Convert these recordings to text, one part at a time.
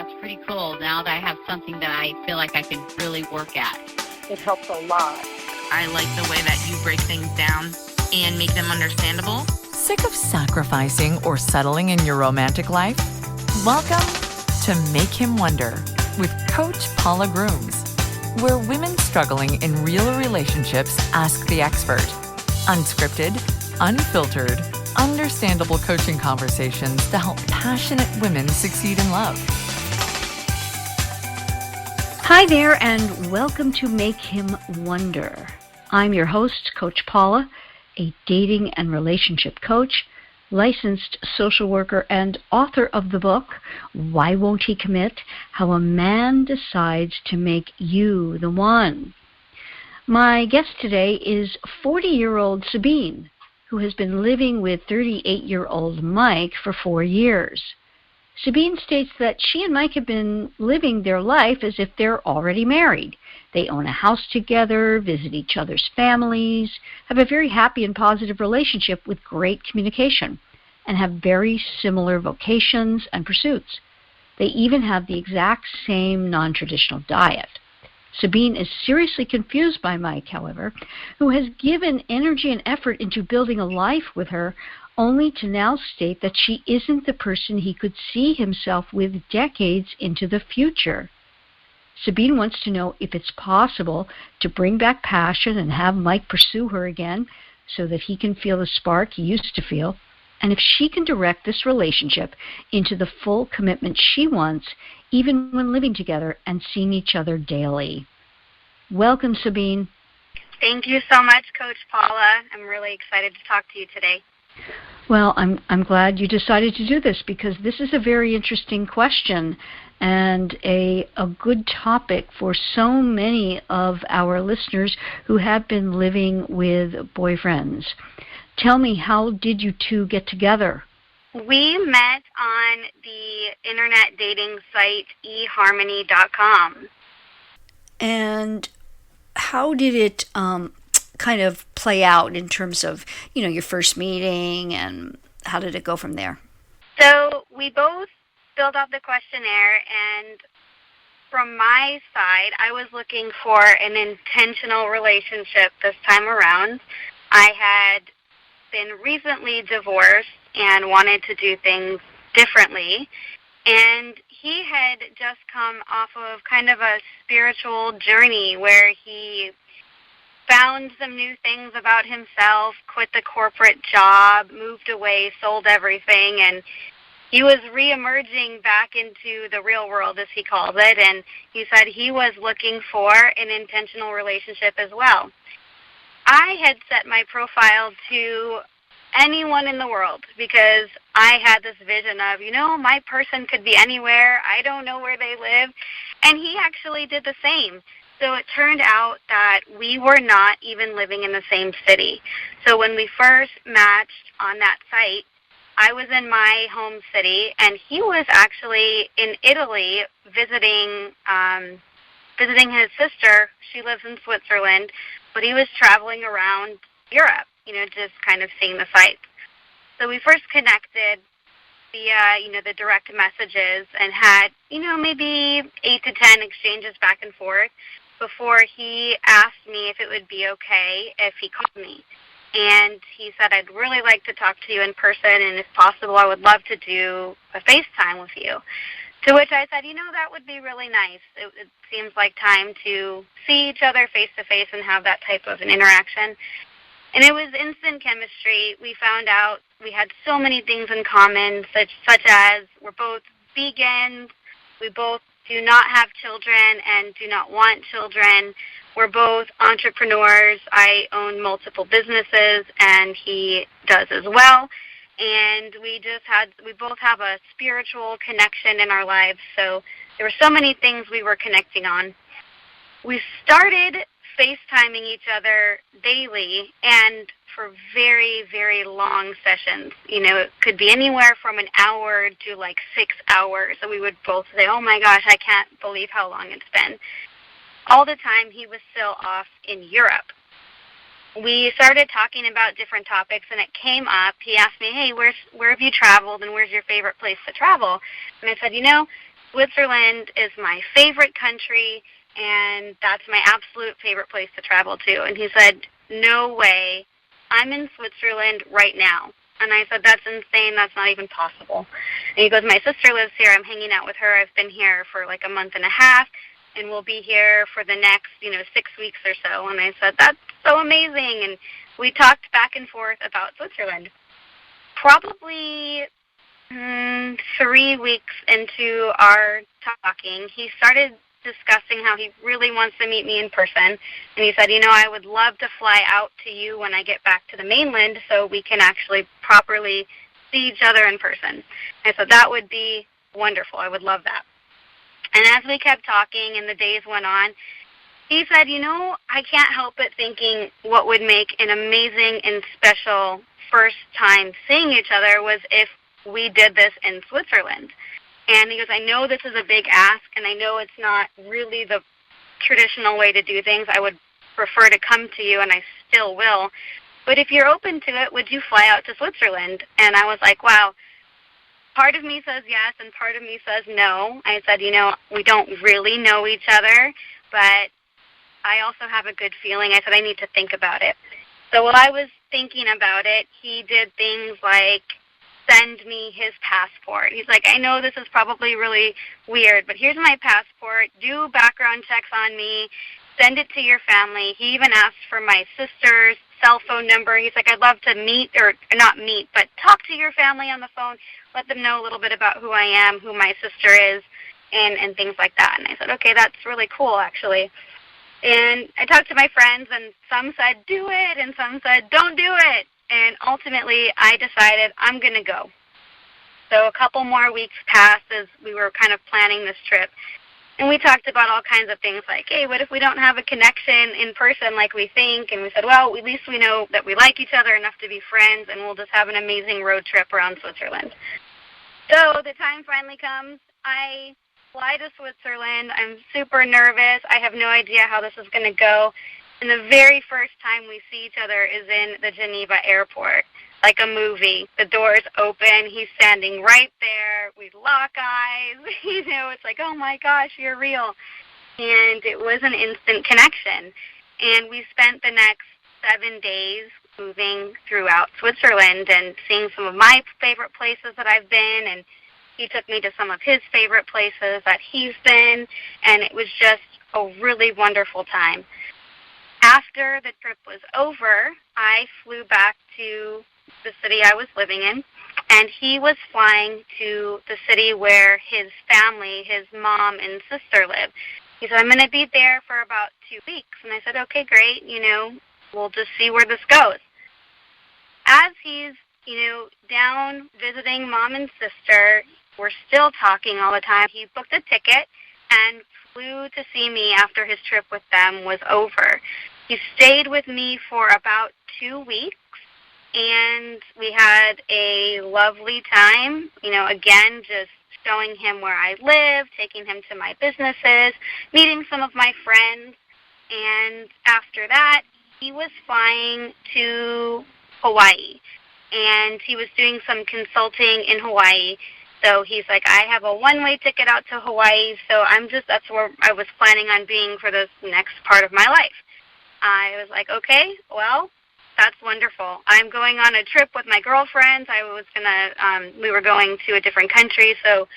that's pretty cool now that I have something that I feel like I can really work at. It helps a lot. I like the way that you break things down and make them understandable. Sick of sacrificing or settling in your romantic life? Welcome to Make Him Wonder with Coach Paula Grooms, where women struggling in real relationships ask the expert. Unscripted, unfiltered, understandable coaching conversations to help passionate women succeed in love. Hi there, and welcome to Make Him Wonder. I'm your host, Coach Paula, a dating and relationship coach, licensed social worker, and author of the book, Why Won't He Commit? How a Man Decides to Make You the One. My guest today is 40-year-old Sabine, who has been living with 38-year-old Mike for 4 years. Sabine states that she and Mike have been living their life as if they're already married. They own a house together, visit each other's families, have a very happy and positive relationship with great communication, and have very similar vocations and pursuits. They even have the exact same non-traditional diet. Sabine is seriously confused by Mike, however, who has given energy and effort into building a life with her, only to now state that she isn't the person he could see himself with decades into the future. Sabine wants to know if it's possible to bring back passion and have Mike pursue her again so that he can feel the spark he used to feel, and if she can direct this relationship into the full commitment she wants, even when living together and seeing each other daily. Welcome, Sabine. Thank you so much, Coach Paula. I'm really excited to talk to you today. Well, I'm glad you decided to do this because this is a very interesting question and a good topic for so many of our listeners who have been living with boyfriends. Tell me, how did you two get together? We met on the internet dating site eharmony.com. And how did it kind of play out in terms of, your first meeting, and how did it go from there? So we both filled out the questionnaire, and from my side, I was looking for an intentional relationship this time around. I had been recently divorced and wanted to do things differently, and he had just come off of kind of a spiritual journey where he found some new things about himself, quit the corporate job, moved away, sold everything, and he was re-emerging back into the real world, as he calls it, and he said he was looking for an intentional relationship as well. I had set my profile to anyone in the world because I had this vision of, my person could be anywhere. I don't know where they live. And he actually did the same. So it turned out that we were not even living in the same city. So when we first matched on that site, I was in my home city, and he was actually in Italy visiting his sister. She lives in Switzerland, but he was traveling around Europe, just kind of seeing the sights. So we first connected via, the direct messages and had, maybe 8 to 10 exchanges back and forth before he asked me if it would be okay if he called me. And he said, I'd really like to talk to you in person, and if possible, I would love to do a FaceTime with you. To which I said, that would be really nice. It seems like time to see each other face-to-face and have that type of an interaction. And it was instant chemistry. We found out we had so many things in common, such as we're both vegans, we both do not have children and do not want children. We're both entrepreneurs. I own multiple businesses, and he does as well. And we both have a spiritual connection in our lives. So there were so many things we were connecting on. We started FaceTiming each other daily and for very, very long sessions. It could be anywhere from an hour to like 6 hours. So we would both say, oh my gosh, I can't believe how long it's been. All the time he was still off in Europe. We started talking about different topics, and it came up. He asked me, hey, where have you traveled, and where's your favorite place to travel? And I said, Switzerland is my favorite country, and that's my absolute favorite place to travel to. And he said, no way, I'm in Switzerland right now. And I said, that's insane, that's not even possible. And he goes, my sister lives here, I'm hanging out with her, I've been here for like a month and a half, and we'll be here for the next, 6 weeks or so. And I said, that's so amazing. And we talked back and forth about Switzerland. Probably 3 weeks into our talking, he started discussing how he really wants to meet me in person. And he said, I would love to fly out to you when I get back to the mainland so we can actually properly see each other in person. I said, that would be wonderful. I would love that. And as we kept talking and the days went on, he said, I can't help but thinking what would make an amazing and special first time seeing each other was if we did this in Switzerland. And he goes, I know this is a big ask, and I know it's not really the traditional way to do things. I would prefer to come to you, and I still will. But if you're open to it, would you fly out to Switzerland? And I was like, wow. Part of me says yes, and part of me says no. I said, we don't really know each other, but I also have a good feeling. I said, I need to think about it. So while I was thinking about it, he did things like send me his passport. He's like, I know this is probably really weird, but here's my passport. Do background checks on me. Send it to your family. He even asked for my sister's cell phone number. He's like, I'd love to meet, or not meet, but talk to your family on the phone. Let them know a little bit about who I am, who my sister is, and things like that. And I said, okay, that's really cool, actually. And I talked to my friends, and some said, do it, and some said, don't do it. And ultimately, I decided I'm going to go. So a couple more weeks passed as we were kind of planning this trip. And we talked about all kinds of things like, hey, what if we don't have a connection in person like we think? And we said, well, at least we know that we like each other enough to be friends, and we'll just have an amazing road trip around Switzerland. So the time finally comes. I fly to Switzerland. I'm super nervous. I have no idea how this is going to go. And the very first time we see each other is in the Geneva airport, like a movie. The doors open. He's standing right there. We lock eyes. It's like, oh, my gosh, you're real. And it was an instant connection. And we spent the next 7 days moving throughout Switzerland and seeing some of my favorite places that I've been. And he took me to some of his favorite places that he's been. And it was just a really wonderful time. After the trip was over, I flew back to the city I was living in, and he was flying to the city where his family, his mom and sister live. He said, I'm going to be there for about 2 weeks. And I said, okay, great, we'll just see where this goes. As he's, down visiting mom and sister, we're still talking all the time. He booked a ticket and flew to see me after his trip with them was over. He stayed with me for about 2 weeks, and we had a lovely time, again, just showing him where I live, taking him to my businesses, meeting some of my friends. And after that, he was flying to Hawaii, and he was doing some consulting in Hawaii. So he's like, I have a one-way ticket out to Hawaii, so that's where I was planning on being for this next part of my life. I was like, okay, well, that's wonderful. I'm going on a trip with my girlfriends. We were going to a different country, so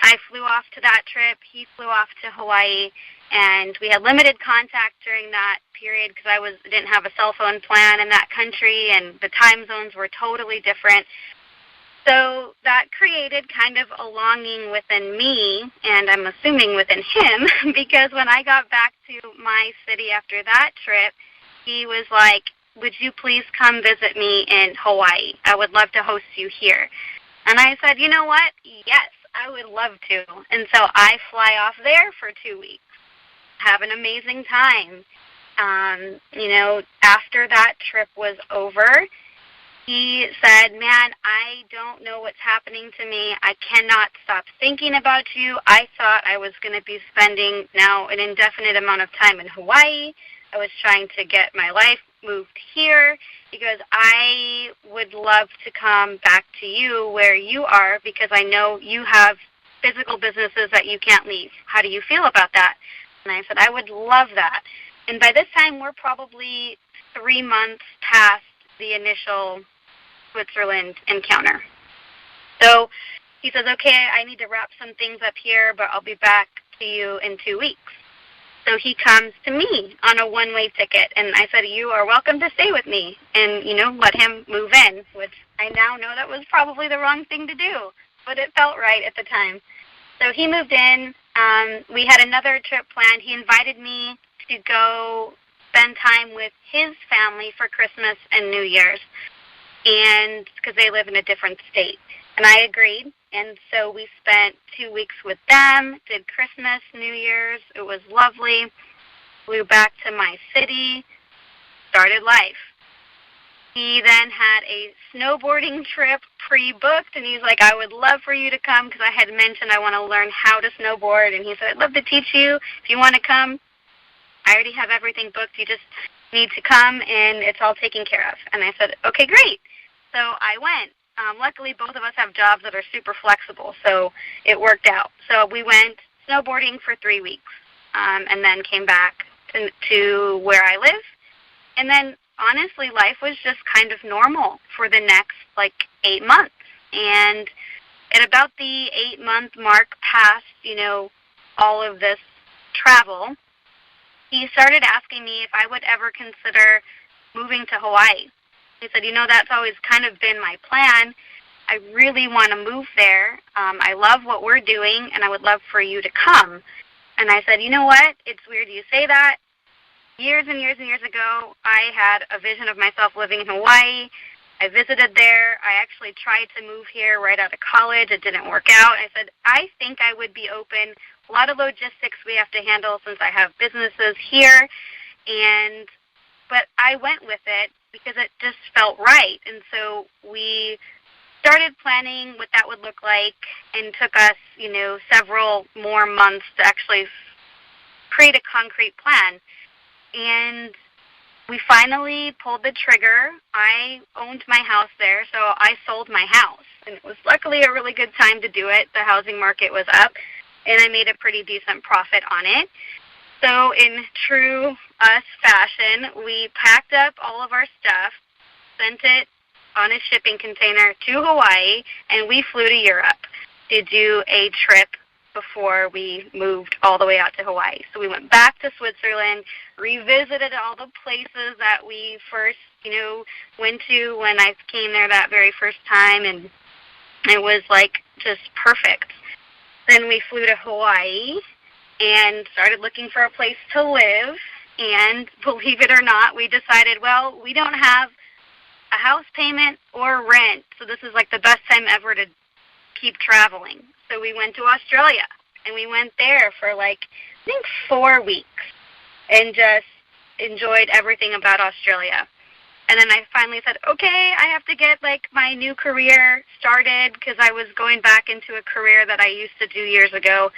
I flew off to that trip. He flew off to Hawaii, and we had limited contact during that period because I didn't have a cell phone plan in that country, and the time zones were totally different. So that created kind of a longing within me, and I'm assuming within him, because when I got back to my city after that trip, he was like, would you please come visit me in Hawaii? I would love to host you here. And I said, you know what? Yes, I would love to. And so I fly off there for 2 weeks, have an amazing time. After that trip was over, he said, man, I don't know what's happening to me. I cannot stop thinking about you. I thought I was going to be spending now an indefinite amount of time in Hawaii. I was trying to get my life moved here. He goes, I would love to come back to you where you are because I know you have physical businesses that you can't leave. How do you feel about that? And I said, I would love that. And by this time, we're probably 3 months past the initial Switzerland encounter. So he says, okay, I need to wrap some things up here, but I'll be back to you in 2 weeks. So he comes to me on a one-way ticket, and I said, you are welcome to stay with me and, let him move in, which I now know that was probably the wrong thing to do, but it felt right at the time. So he moved in. We had another trip planned. He invited me to go spend time with his family for Christmas and New Year's, and because they live in a different state. And I agreed. And so we spent 2 weeks with them, did Christmas, New Year's. It was lovely. Flew back to my city, started life. He then had a snowboarding trip pre-booked, and he's like, I would love for you to come because I had mentioned I want to learn how to snowboard. And he said, I'd love to teach you if you want to come. I already have everything booked. You just need to come, and it's all taken care of. And I said, okay, great. So I went. Luckily, both of us have jobs that are super flexible, so it worked out. So we went snowboarding for 3 weeks, and then came back to where I live. And then, honestly, life was just kind of normal for the next, 8 months. And at about the 8-month mark past, all of this travel, he started asking me if I would ever consider moving to Hawaii. He said, that's always kind of been my plan. I really want to move there. I love what we're doing, and I would love for you to come. And I said, you know what? It's weird you say that. Years and years and years ago, I had a vision of myself living in Hawaii. I visited there. I actually tried to move here right out of college. It didn't work out. I said, I think I would be open. A lot of logistics we have to handle since I have businesses here. But I went with it because it just felt right. And so we started planning what that would look like, and took us, several more months to actually create a concrete plan. And we finally pulled the trigger. I owned my house there, so I sold my house. And it was luckily a really good time to do it. The housing market was up, and I made a pretty decent profit on it. So in true us fashion, we packed up all of our stuff, sent it on a shipping container to Hawaii, and we flew to Europe to do a trip before we moved all the way out to Hawaii. So we went back to Switzerland, revisited all the places that we first, went to when I came there that very first time, and it was just perfect. Then we flew to Hawaii and started looking for a place to live, and believe it or not, we decided, well, we don't have a house payment or rent, so this is the best time ever to keep traveling. So we went to Australia, and we went there for I think 4 weeks, and just enjoyed everything about Australia. And then I finally said, okay, I have to get my new career started, because I was going back into a career that I used to do years ago.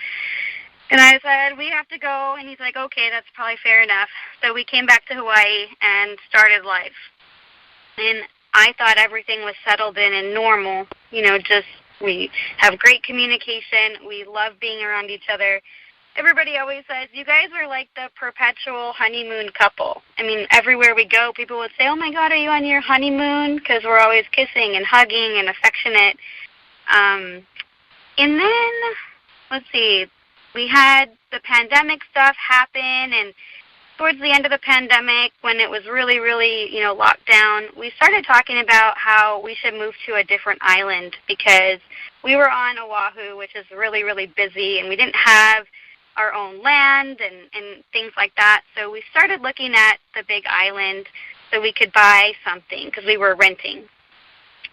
And I said, we have to go. And he's like, okay, that's probably fair enough. So we came back to Hawaii and started life. And I thought everything was settled in and normal. We have great communication. We love being around each other. Everybody always says, you guys are like the perpetual honeymoon couple. I mean, everywhere we go, people would say, oh, my God, are you on your honeymoon? Because we're always kissing and hugging and affectionate. And then, let's see, we had the pandemic stuff happen, and towards the end of the pandemic, when it was really, really, locked down, we started talking about how we should move to a different island, because we were on Oahu, which is really, really busy, and we didn't have our own land and things like that. So we started looking at the big island so we could buy something, because we were renting.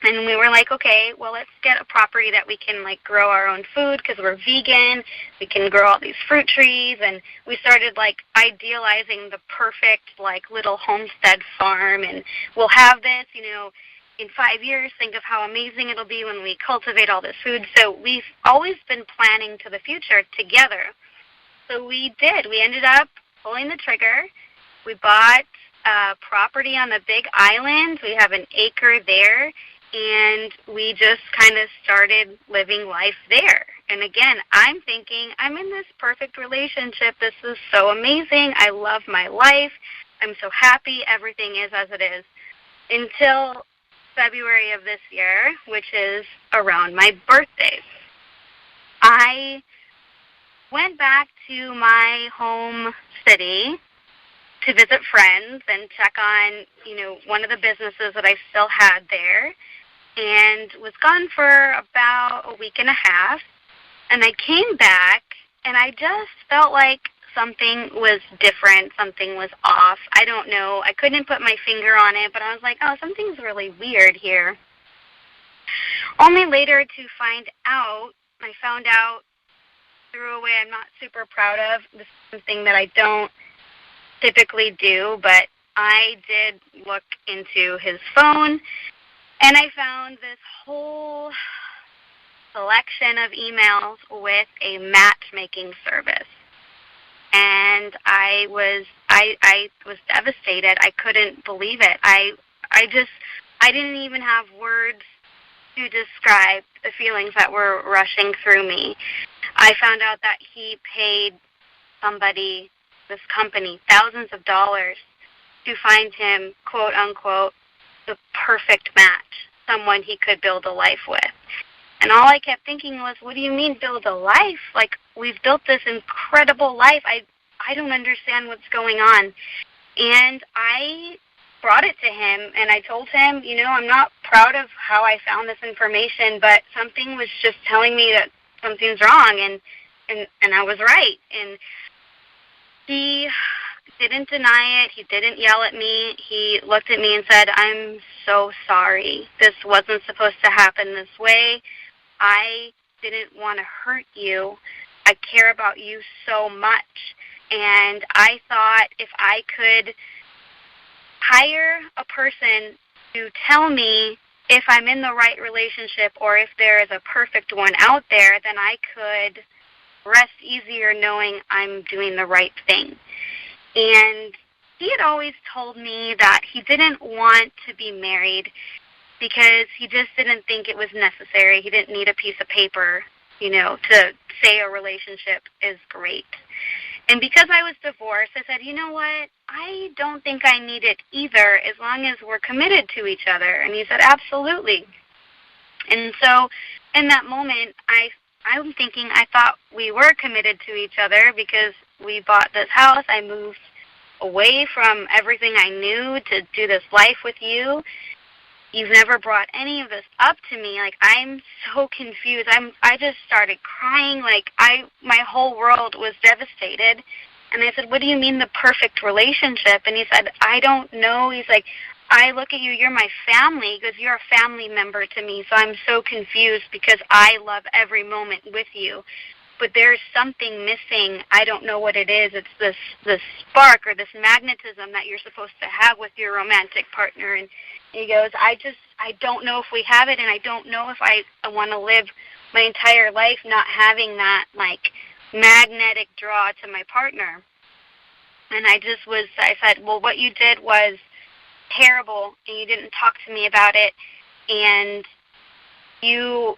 And we were like, okay, well, let's get a property that we can, grow our own food, because we're vegan. We can grow all these fruit trees. And we started, idealizing the perfect, little homestead farm. And we'll have this, in 5 years. Think of how amazing it'll be when we cultivate all this food. So we've always been planning to the future together. So we did. We ended up pulling the trigger. We bought property on the big island. We have an acre there. And we just kind of started living life there. And again, I'm thinking, I'm in this perfect relationship. This is so amazing. I love my life. I'm so happy. Everything is as it is. Until February of this year, which is around my birthday. I went back to my home city to visit friends and check on, one of the businesses that I still had there, and was gone for about a week and a half. And I came back, and I just felt like something was different, something was off. I don't know. I couldn't put my finger on it, but I was like, oh, something's really weird here. Only later to find out, I found out through a way I'm not super proud of. This is something that I don't typically do, but I did look into his phone, and I found this whole collection of emails with a matchmaking service. And I was devastated. I couldn't believe it. I didn't even have words to describe the feelings that were rushing through me. I found out that he paid somebody, this company, thousands of dollars to find him, quote unquote, the perfect match, someone he could build a life with. And all I kept thinking was, what do you mean build a life? Like, we've built this incredible life. I don't understand what's going on. And I brought it to him, and I told him, I'm not proud of how I found this information, but something was just telling me that something's wrong, and I was right. And he didn't deny it. He didn't yell at me. He looked at me and said, I'm so sorry. This wasn't supposed to happen this way. I didn't want to hurt you. I care about you so much. And I thought if I could hire a person to tell me if I'm in the right relationship or if there is a perfect one out there, then I could rest easier knowing I'm doing the right thing. And he had always told me that he didn't want to be married because he just didn't think it was necessary. He didn't need a piece of paper, to say a relationship is great. And because I was divorced, I said, you know what? I don't think I need it either as long as we're committed to each other. And he said, absolutely. And so in that moment, I'm thinking I thought we were committed to each other because we bought this house. I moved away from everything I knew to do this life with you. You've never brought any of this up to me. Like, I'm so confused. I just started crying. Like, my whole world was devastated. And I said, what do you mean the perfect relationship? And he said, I don't know. He's like, I look at you, you're my family because you're a family member to me. So I'm so confused because I love every moment with you. But there's something missing. I don't know what it is. It's this spark or this magnetism that you're supposed to have with your romantic partner. And he goes, I don't know if we have it, and I don't know if I want to live my entire life not having that, like, magnetic draw to my partner. And I said, well, what you did was terrible, and you didn't talk to me about it, and you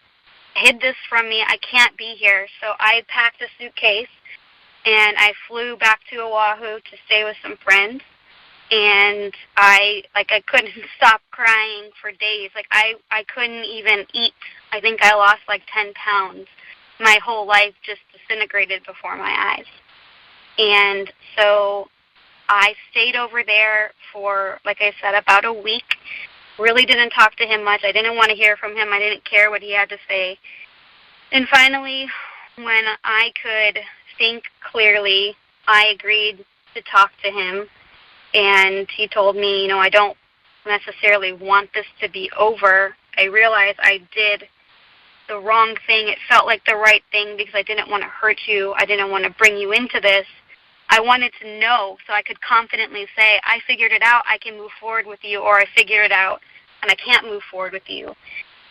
hid this from me. I can't be here. So I packed a suitcase, and I flew back to Oahu to stay with some friends. And I couldn't stop crying for days. Like, I couldn't even eat. I think I lost like 10 pounds. My whole life just disintegrated before my eyes. And so I stayed over there for, like I said, about a week. Really didn't talk to him much. I didn't want to hear from him. I didn't care what he had to say. And finally, when I could think clearly, I agreed to talk to him. And he told me, I don't necessarily want this to be over. I realized I did the wrong thing. It felt like the right thing because I didn't want to hurt you. I didn't want to bring you into this. I wanted to know so I could confidently say, I figured it out. I can move forward with you, or I figured it out and I can't move forward with you.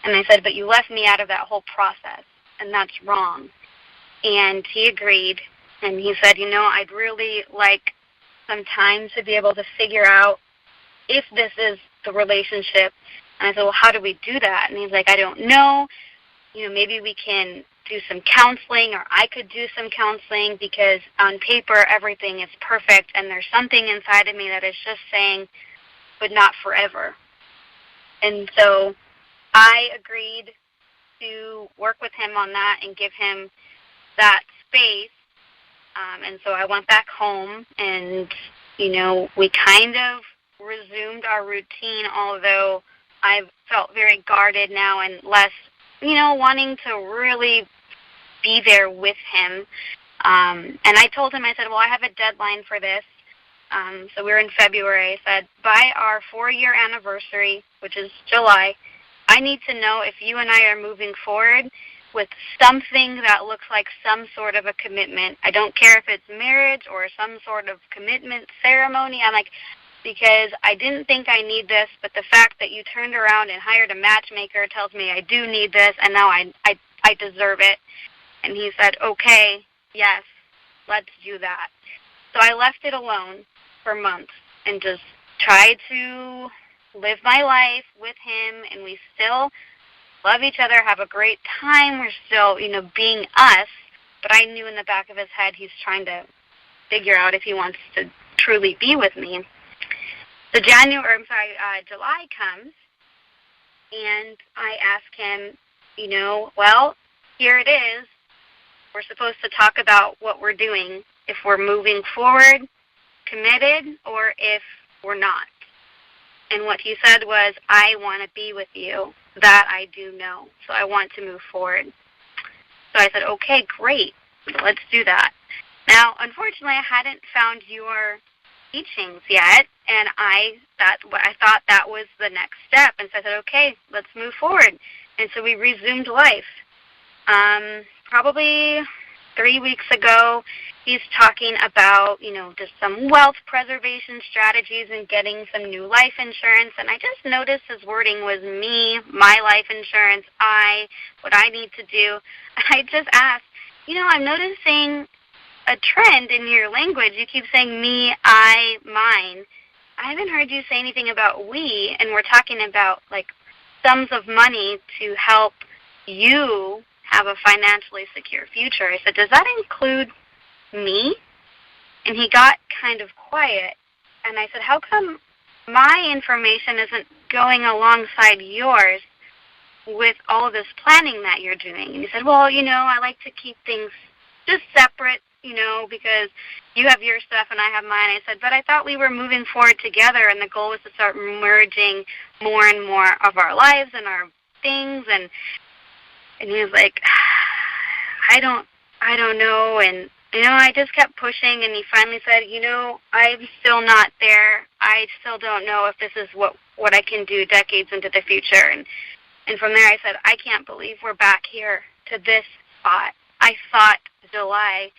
And I said, but you left me out of that whole process, and that's wrong. And he agreed, and he said, I'd really like some time to be able to figure out if this is the relationship. And I said, well, how do we do that? And he's like, I don't know. Maybe we can do some counseling, or I could do some counseling, because on paper everything is perfect and there's something inside of me that is just saying, but not forever. And so I agreed to work with him on that and give him that space. And so I went back home, and, we kind of resumed our routine, although I felt very guarded now and less, wanting to really be there with him. And I told him, I said, well, I have a deadline for this. So we were in February. I said, by our 4-year anniversary, which is July, I need to know if you and I are moving forward with something that looks like some sort of a commitment. I don't care if it's marriage or some sort of commitment ceremony. I'm like, because I didn't think I need this, but the fact that you turned around and hired a matchmaker tells me I do need this, and now I deserve it. And he said, okay, yes, let's do that. So I left it alone for months and just tried to live my life with him, and we still love each other, have a great time. We're still, being us, but I knew in the back of his head he's trying to figure out if he wants to truly be with me. So July comes, and I ask him, well, here it is. We're supposed to talk about what we're doing, if we're moving forward, committed, or if we're not. And what he said was, I want to be with you. That I do know. So I want to move forward. So I said, okay, great. Let's do that. Now, unfortunately, I hadn't found your teachings yet, and I thought that was the next step. And so I said, okay, let's move forward. And so we resumed life. Probably 3 weeks ago, he's talking about, just some wealth preservation strategies and getting some new life insurance. And I just noticed his wording was me, my life insurance, what I need to do. And I just asked, I'm noticing a trend in your language. You keep saying me, I, mine. I haven't heard you say anything about we, and we're talking about, sums of money to help you have a financially secure future. I said, does that include me? And he got kind of quiet. And I said, how come my information isn't going alongside yours with all of this planning that you're doing? And he said, well, I like to keep things just separate, because you have your stuff and I have mine. I said, but I thought we were moving forward together, and the goal was to start merging more and more of our lives and our things. And he was like, I don't know. And, I just kept pushing, and he finally said, I'm still not there. I still don't know if this is what I can do decades into the future. And from there I said, I can't believe we're back here to this spot. I thought July,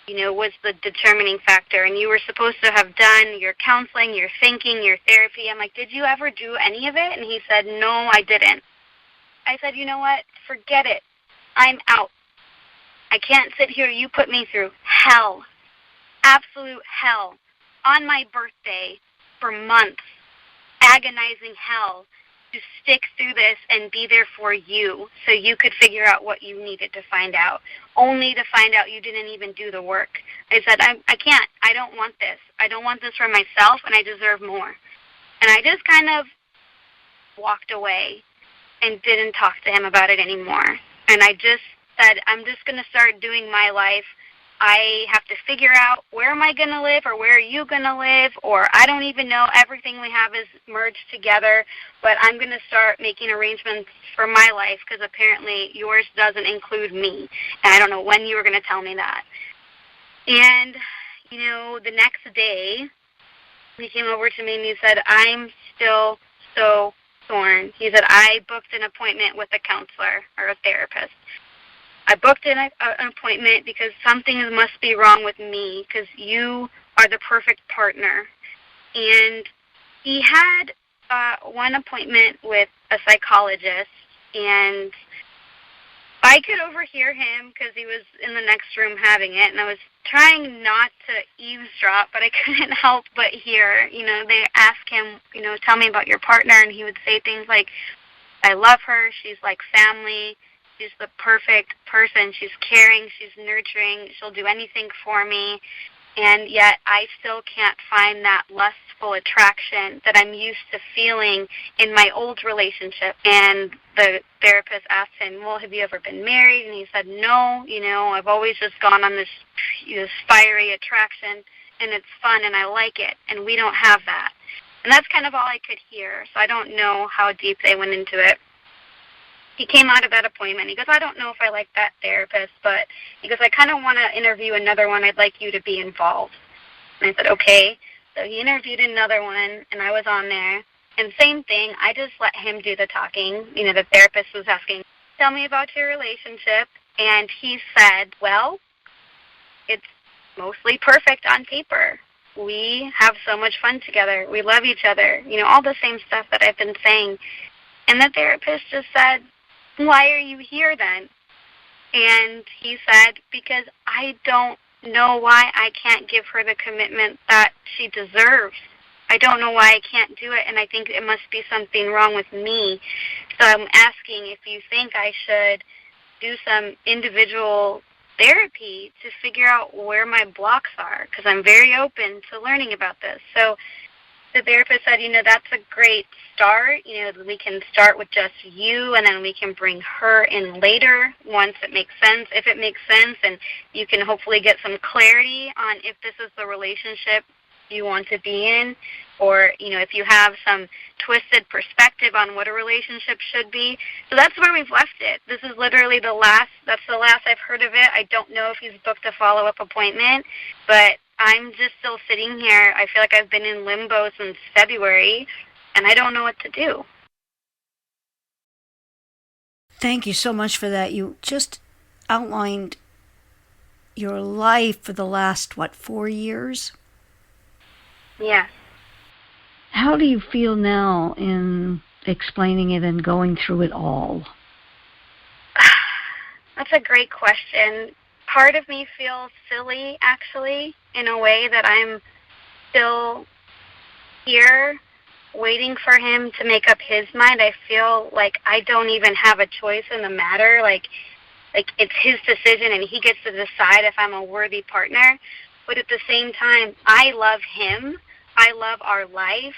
was the determining factor, and you were supposed to have done your counseling, your thinking, your therapy. I'm like, did you ever do any of it? And he said, no, I didn't. I said, you know what? Forget it. I'm out. I can't sit here. You put me through hell, absolute hell, on my birthday for months, agonizing hell, to stick through this and be there for you so you could figure out what you needed to find out, only to find out you didn't even do the work. I said, I can't. I don't want this. I don't want this for myself, and I deserve more. And I just kind of walked away and didn't talk to him about it anymore. And I just said, I'm just going to start doing my life. I have to figure out, where am I going to live, or where are you going to live, or I don't even know. Everything we have is merged together, but I'm going to start making arrangements for my life, because apparently yours doesn't include me. And I don't know when you were going to tell me that. And, the next day, he came over to me and he said, I'm still so torn. He said, I booked an appointment with a counselor or a therapist. I booked an appointment because something must be wrong with me, because you are the perfect partner. And he had one appointment with a psychologist, and I could overhear him because he was in the next room having it, and I was trying not to eavesdrop, but I couldn't help but hear. They asked him, tell me about your partner, and he would say things like, I love her, she's like family, She's the perfect person. She's caring. She's nurturing. She'll do anything for me. And yet I still can't find that lustful attraction that I'm used to feeling in my old relationship. And the therapist asked him, well, have you ever been married? And he said, no, I've always just gone on this fiery attraction, and it's fun, and I like it. And we don't have that. And that's kind of all I could hear. So I don't know how deep they went into it. He came out of that appointment. He goes, I don't know if I like that therapist, but he goes, I kind of want to interview another one. I'd like you to be involved. And I said, okay. So he interviewed another one, and I was on there. And same thing, I just let him do the talking. The therapist was asking, tell me about your relationship. And he said, well, it's mostly perfect on paper. We have so much fun together. We love each other. All the same stuff that I've been saying. And the therapist just said, why are you here then? And he said, because I don't know why I can't give her the commitment that she deserves. I don't know why I can't do it, and I think it must be something wrong with me. So I'm asking if you think I should do some individual therapy to figure out where my blocks are, because I'm very open to learning about this. So the therapist said, that's a great start. We can start with just you, and then we can bring her in later once it makes sense, if it makes sense, and you can hopefully get some clarity on if this is the relationship you want to be in, or, if you have some twisted perspective on what a relationship should be. So that's where we've left it. This is literally that's the last I've heard of it. I don't know if he's booked a follow-up appointment, but I'm just still sitting here. I feel like I've been in limbo since February, and I don't know what to do. Thank you so much for that. You just outlined your life for the last, 4 years? Yeah. How do you feel now in explaining it and going through it all? That's a great question. Part of me feels silly, actually, in a way that I'm still here waiting for him to make up his mind. I feel like I don't even have a choice in the matter. Like it's his decision, and he gets to decide if I'm a worthy partner. But at the same time, I love him. I love our life.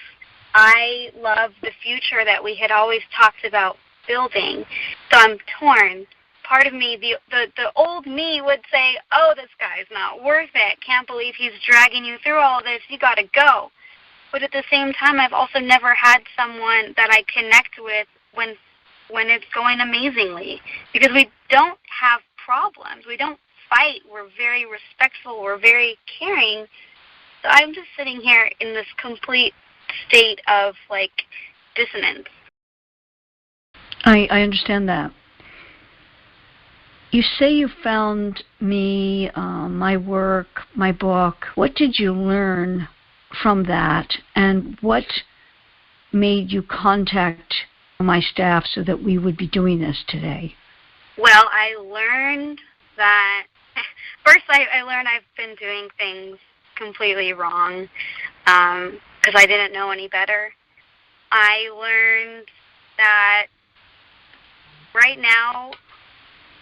I love the future that we had always talked about building. So I'm torn. Part of me, the old me would say, oh, this guy's not worth it. Can't believe he's dragging you through all this. You got to go. But at the same time, I've also never had someone that I connect with when it's going amazingly. Because we don't have problems. We don't fight. We're very respectful. We're very caring. So I'm just sitting here in this complete state of, dissonance. I understand that. You say you found me, my work, my book. What did you learn from that, and what made you contact my staff so that we would be doing this today? Well, I learned that, first I learned I've been doing things completely wrong because I didn't know any better. I learned that right now,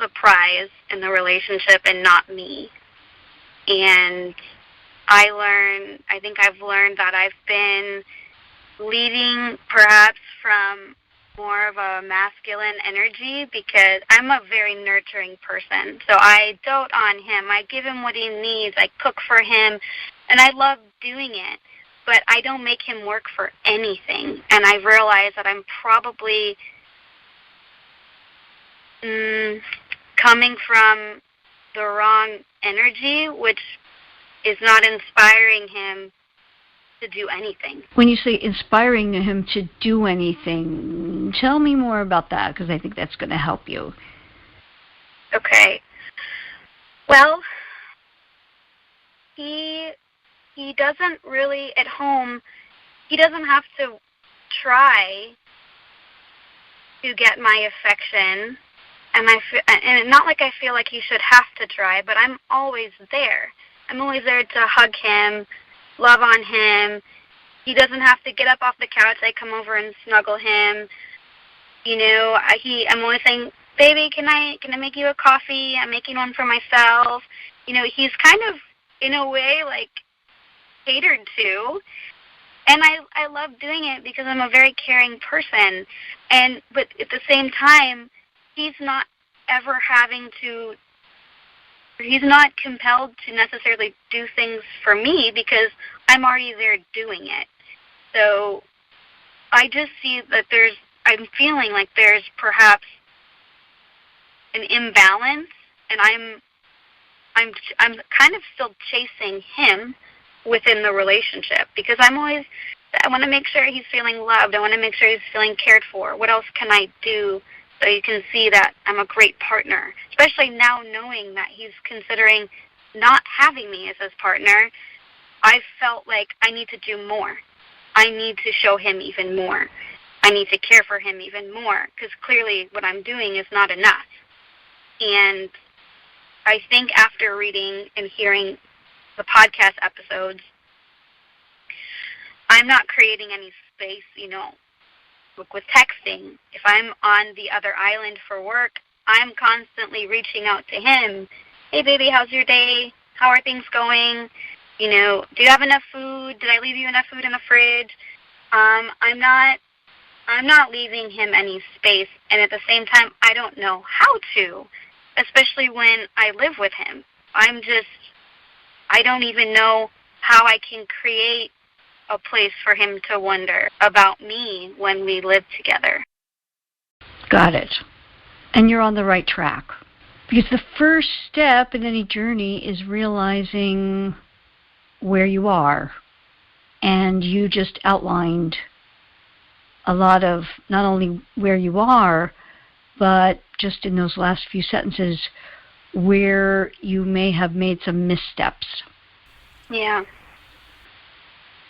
the prize in the relationship and not me. And I think I've learned that I've been leading perhaps from more of a masculine energy because I'm a very nurturing person. So I dote on him. I give him what he needs. I cook for him. And I love doing it. But I don't make him work for anything. And I realize that I'm probably coming from the wrong energy, which is not inspiring him to do anything. When you say inspiring him to do anything, tell me more about that, because I think that's going to help you. Okay. Well, he doesn't really, at home, he doesn't have to try to get my affection. And not like I feel like he should have to try, but I'm always there. I'm always there to hug him, love on him. He doesn't have to get up off the couch. I come over and snuggle him. I'm always saying, baby, can I make you a coffee? I'm making one for myself. He's kind of, in a way, like, catered to. And I love doing it because I'm a very caring person. But at the same time, he's not compelled to necessarily do things for me because I'm already there doing it. So I just see that I'm feeling like there's perhaps an imbalance, and I'm kind of still chasing him within the relationship because I want to make sure he's feeling loved. I want to make sure he's feeling cared for. What else can I do so you can see that I'm a great partner, especially now knowing that he's considering not having me as his partner? I felt like I need to do more. I need to show him even more. I need to care for him even more because clearly what I'm doing is not enough. And I think after reading and hearing the podcast episodes, I'm not creating any space, with texting. If I'm on the other island for work, I'm constantly reaching out to him. Hey, baby, how's your day? How are things going? Do you have enough food? Did I leave you enough food in the fridge? I'm not leaving him any space, and at the same time, I don't know how to, especially when I live with him. I don't even know how I can create a place for him to wonder about me when we live together. Got it. And you're on the right track. Because the first step in any journey is realizing where you are. And you just outlined a lot of not only where you are, but just in those last few sentences where you may have made some missteps. Yeah.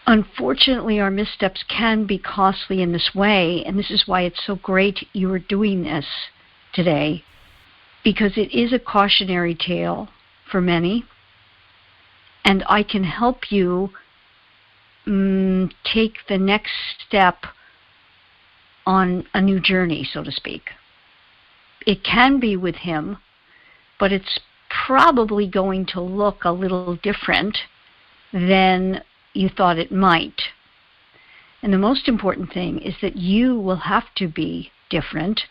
Unfortunately, our missteps can be costly in this way, and this is why it's so great you are doing this today, because it is a cautionary tale for many, and I can help you take the next step on a new journey, so to speak. It can be with him, but it's probably going to look a little different than you thought it might. And the most important thing is that you will have to be different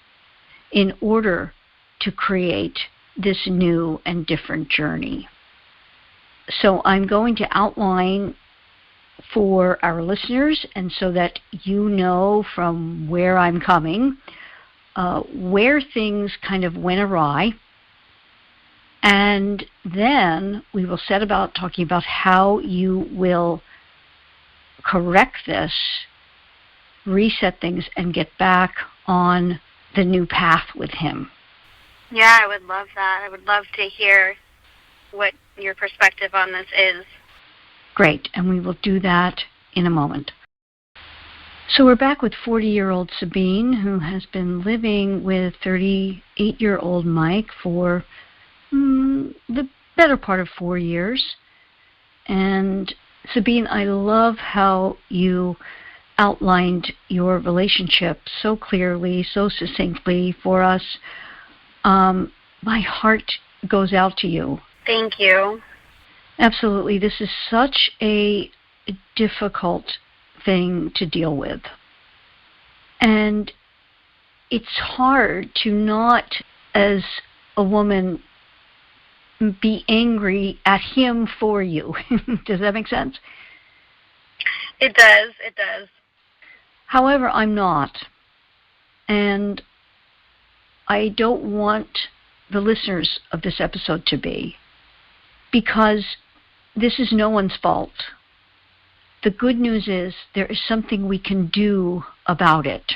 in order to create this new and different journey. So I'm going to outline for our listeners, and so that you know from where I'm coming, where things kind of went awry. And then we will set about talking about how you will correct this, reset things, and get back on the new path with him. Yeah, I would love that. I would love to hear what your perspective on this is. Great, and we will do that in a moment. So we're back with 40-year-old Sabine, who has been living with 38-year-old Mike for the better part of 4 years. And Sabine, I love how you outlined your relationship so clearly, so succinctly for us. My heart goes out to you. Thank you. Absolutely. This is such a difficult thing to deal with. And it's hard to not, as a woman, be angry at him for you. Does that make sense? It does. It does. However, I'm not. And I don't want the listeners of this episode to be, because this is no one's fault. The good news is there is something we can do about it.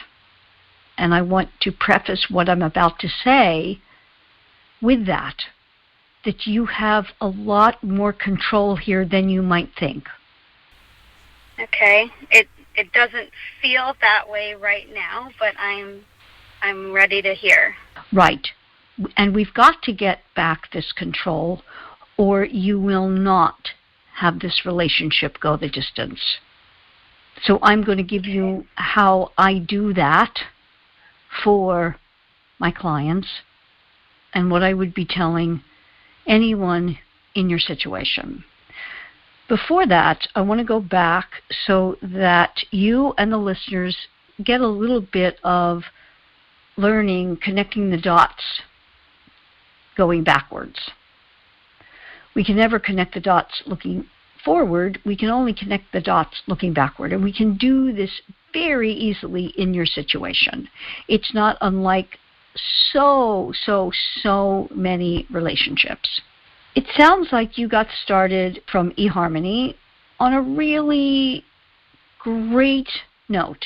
And I want to preface what I'm about to say with that you have a lot more control here than you might think. Okay. It doesn't feel that way right now, but I'm ready to hear. Right. And we've got to get back this control, or you will not have this relationship go the distance. So I'm going to give you how I do that for my clients and what I would be telling anyone in your situation. Before that, I want to go back so that you and the listeners get a little bit of learning, connecting the dots, going backwards. We can never connect the dots looking forward. We can only connect the dots looking backward. And we can do this very easily in your situation. It's not unlike so many relationships. It sounds like you got started from eHarmony on a really great note.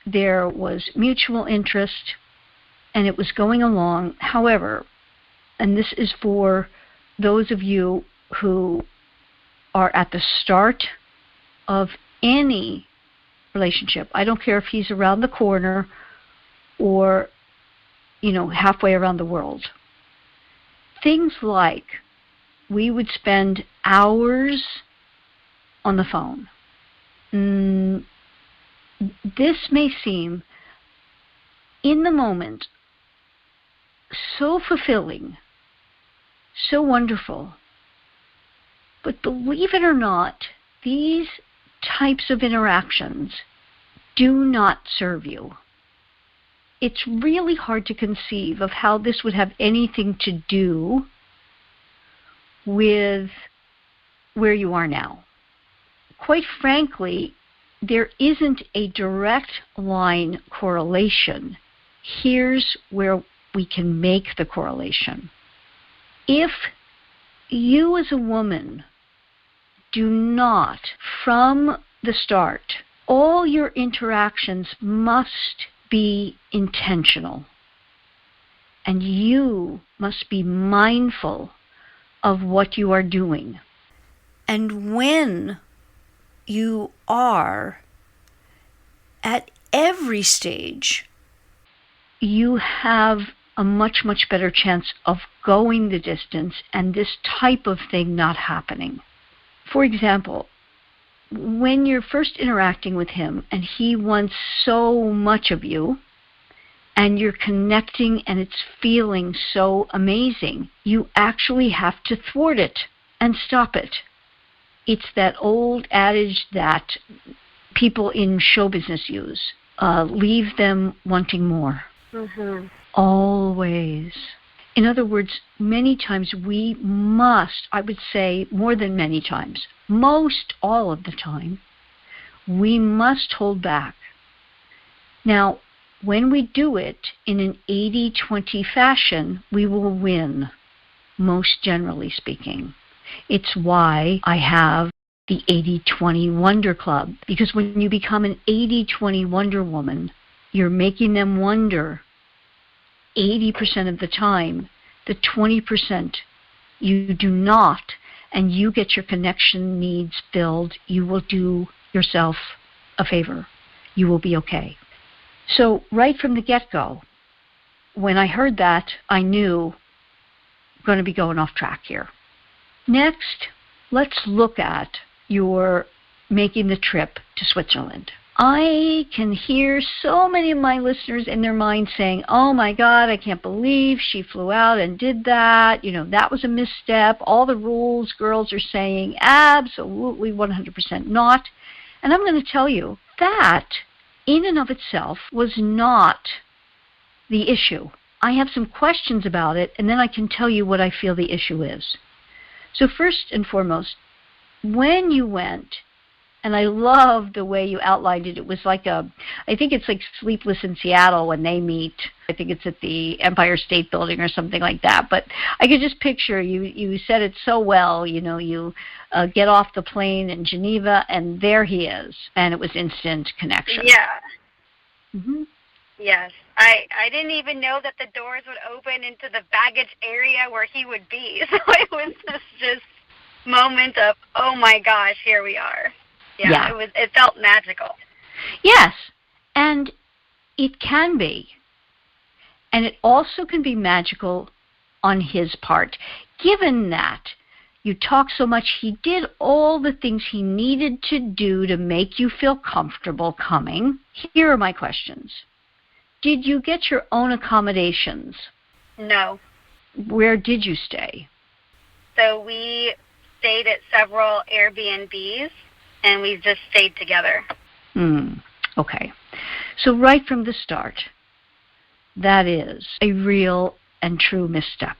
There was mutual interest, and it was going along. However, and this is for those of you who are at the start of any relationship. I don't care if he's around the corner or, halfway around the world. Things like we would spend hours on the phone. This may seem, in the moment, so fulfilling, so wonderful. But believe it or not, these types of interactions do not serve you. It's really hard to conceive of how this would have anything to do with where you are now. Quite frankly, there isn't a direct line correlation. Here's where we can make the correlation. If you as a woman do not, from the start, all your interactions must be intentional, and you must be mindful of what you are doing. And when you are at every stage, you have a much better chance of going the distance and this type of thing not happening. For example, when you're first interacting with him and he wants so much of you and you're connecting and it's feeling so amazing, you actually have to thwart it and stop it. It's that old adage that people in show business use, leave them wanting more. Mm-hmm. Always. In other words, many times we must, I would say more than many times, most all of the time, we must hold back. Now, when we do it in an 80-20 fashion, we will win, most generally speaking. It's why I have the 80-20 Wonder Club, because when you become an 80-20 Wonder Woman, you're making them wonder 80% of the time. The 20% you do not, and you get your connection needs filled, you will do yourself a favor. You will be okay. So right from the get-go, when I heard that, I knew I'm going to be going off track here. Next, let's look at your making the trip to Switzerland. I can hear so many of my listeners in their minds saying, oh my God, I can't believe she flew out and did that. That was a misstep. All the rules girls are saying, absolutely 100% not. And I'm going to tell you that in and of itself was not the issue. I have some questions about it, and then I can tell you what I feel the issue is. So first and foremost, when you went, and I love the way you outlined it. It was like I think it's like Sleepless in Seattle when they meet. I think it's at the Empire State Building or something like that. But I could just picture, you said it so well, you get off the plane in Geneva, and there he is. And it was instant connection. Yeah. Mm-hmm. Yes. I didn't even know that the doors would open into the baggage area where he would be. So it was just moment of, oh my gosh, here we are. Yeah. It felt magical. Yes, and it can be. And it also can be magical on his part, given that you talk so much, he did all the things he needed to do to make you feel comfortable coming. Here are my questions. Did you get your own accommodations? No. where did you stay? So we stayed at several Airbnbs, and we just stayed together. Okay. So right from the start, that is a real and true misstep.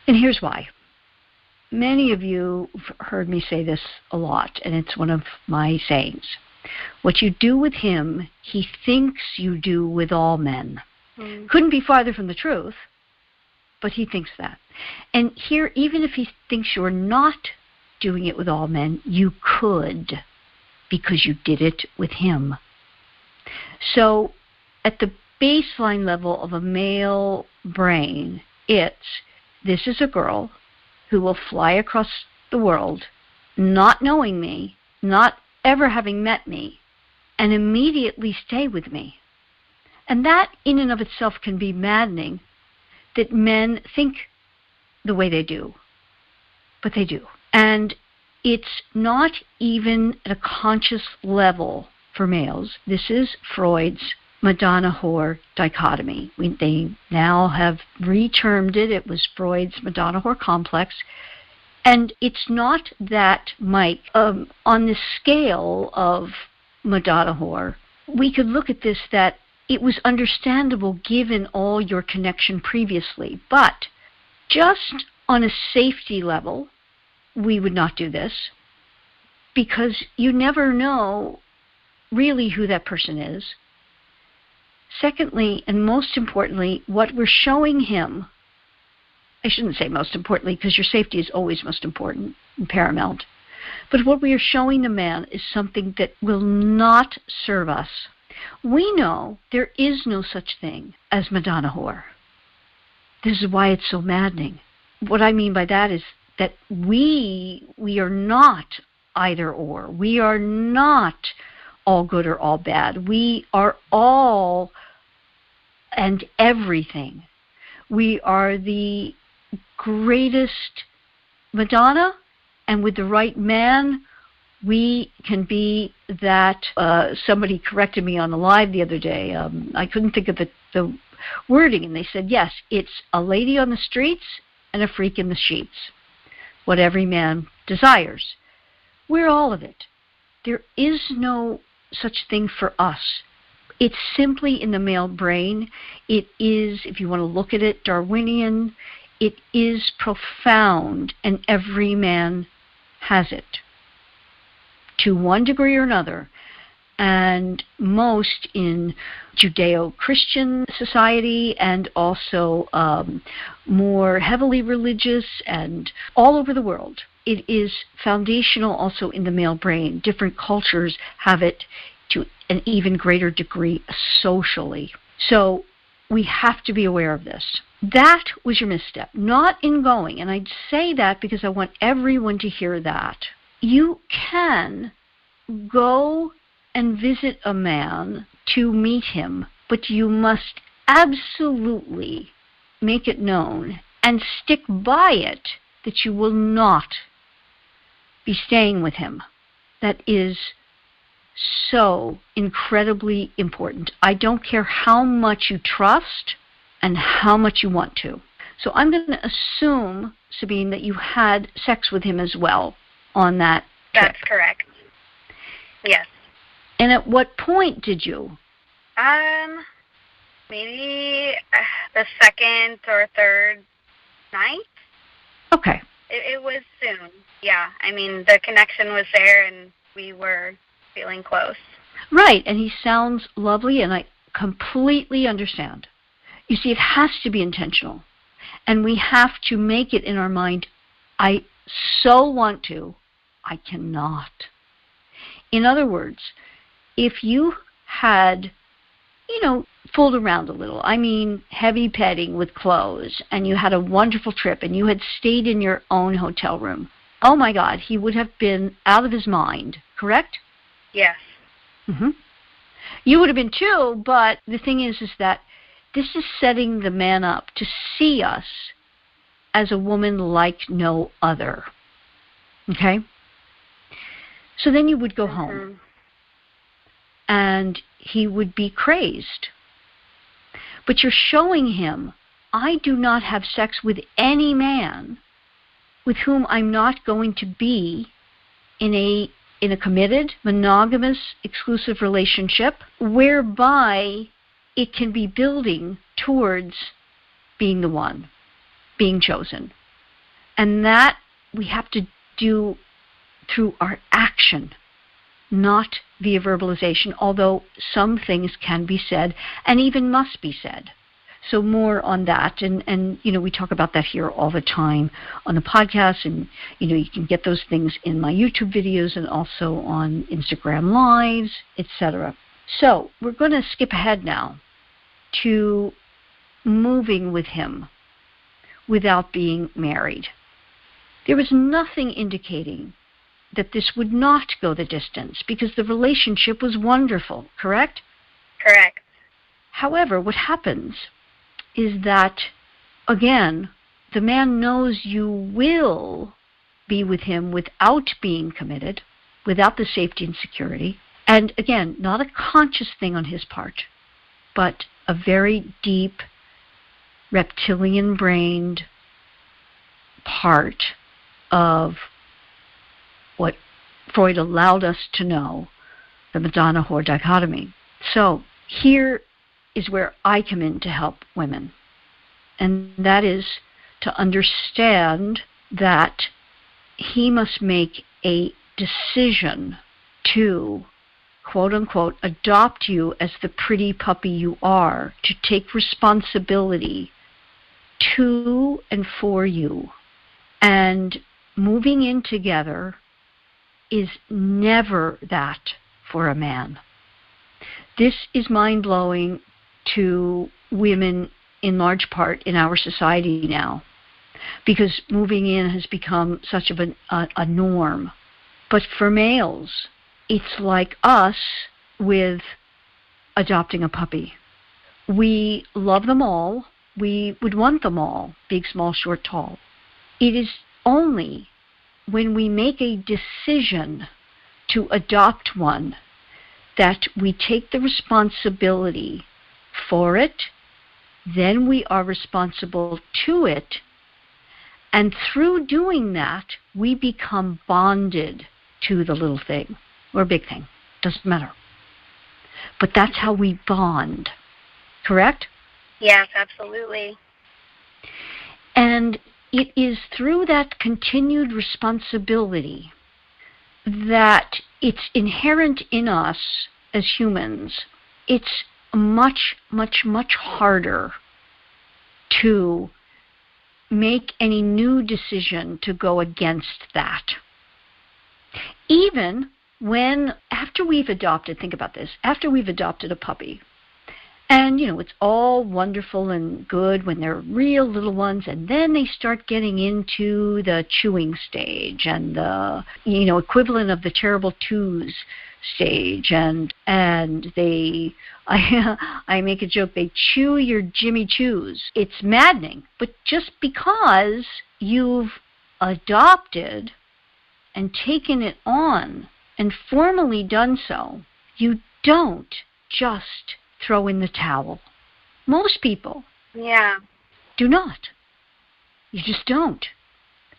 And here's why. Many of you have heard me say this a lot, and it's one of my sayings. What you do with him, he thinks you do with all men. Couldn't be farther from the truth, but he thinks that. And here, even if he thinks you're not doing it with all men, you could, because you did it with him. So at the baseline level of a male brain, this is a girl who will fly across the world, not knowing me, not ever having met me, and immediately stay with me. And that in and of itself can be maddening, that men think the way they do. But they do. And it's not even at a conscious level for males. This is Freud's Madonna-whore dichotomy. They now have retermed it. It was Freud's Madonna-whore complex. And it's not that, Mike, on the scale of Madonna-whore, we could look at this that it was understandable given all your connection previously. But just on a safety level, we would not do this, because you never know really who that person is. Secondly, and most importantly, what we're showing him, I shouldn't say most importantly, because your safety is always most important and paramount, but what we are showing the man is something that will not serve us. We know there is no such thing as Madonna-whore. This is why it's so maddening. What I mean by that is that we are not either or. We are not all good or all bad. We are all and everything. We are the greatest Madonna, and with the right man, we can be that. Somebody corrected me on the live the other day. I couldn't think of the wording, and they said, yes, it's a lady on the streets and a freak in the sheets. What every man desires. We're all of it. There is no such thing for us. It's simply in the male brain. It is, if you want to look at it, Darwinian. It is profound, and every man has it to one degree or another. And most in Judeo-Christian society, and also more heavily religious, and all over the world. It is foundational also in the male brain. Different cultures have it to an even greater degree socially. So we have to be aware of this. That was your misstep, not in going. And I say that because I want everyone to hear that. You can go and visit a man to meet him, but you must absolutely make it known and stick by it that you will not be staying with him. That is so incredibly important. I don't care how much you trust and how much you want to. So I'm going to assume, Sabine, that you had sex with him as well on that trip. That's correct. Yes. And at what point did you? Maybe the second or third night. Okay. It was soon. Yeah. I mean, the connection was there, and we were feeling close. Right. And he sounds lovely, and I completely understand. You see, it has to be intentional. And we have to make it in our mind, I so want to, I cannot. In other words, if you had, fooled around a little, I mean heavy petting with clothes, and you had a wonderful trip, and you had stayed in your own hotel room, oh my God, he would have been out of his mind, correct? Yes. Mm-hmm. You would have been too, but the thing is that this is setting the man up to see us as a woman like no other. Okay? So then you would go home, and he would be crazed. But you're showing him, I do not have sex with any man with whom I'm not going to be in a committed, monogamous, exclusive relationship whereby it can be building towards being the one, being chosen. And that we have to do through our action, not via verbalization, although some things can be said and even must be said. So more on that, and we talk about that here all the time on the podcast, and you can get those things in my YouTube videos and also on Instagram Lives, etc. So we're going to skip ahead now to moving with him without being married. There was nothing indicating that this would not go the distance because the relationship was wonderful, correct? Correct. However, what happens is that, again, the man knows you will be with him without being committed, without the safety and security, and again, not a conscious thing on his part, but a very deep, reptilian-brained part of what Freud allowed us to know, the Madonna-whore dichotomy. So here is where I come in to help women. And that is to understand that he must make a decision to, quote unquote, adopt you as the pretty puppy you are, to take responsibility to and for you. And moving in together is never that for a man. This is mind-blowing to women in large part in our society now, because moving in has become such of a norm. But for males, it's like us with adopting a puppy. We love them all. We would want them all, big, small, short, tall. It is only when we make a decision to adopt one that we take the responsibility for it, then we are responsible to it, and through doing that, we become bonded to the little thing, or big thing, doesn't matter. But that's how we bond, correct? Yes, absolutely. And it is through that continued responsibility that it's inherent in us as humans. It's much, much, much harder to make any new decision to go against that. Even when, after we've adopted, think about this, after we've adopted a puppy, and, it's all wonderful and good when they're real little ones, and then they start getting into the chewing stage and the, equivalent of the terrible twos stage, and they, I make a joke, they chew your Jimmy Choos. It's maddening, but just because you've adopted and taken it on and formally done so, you don't just throw in the towel. Most people do not. You just don't.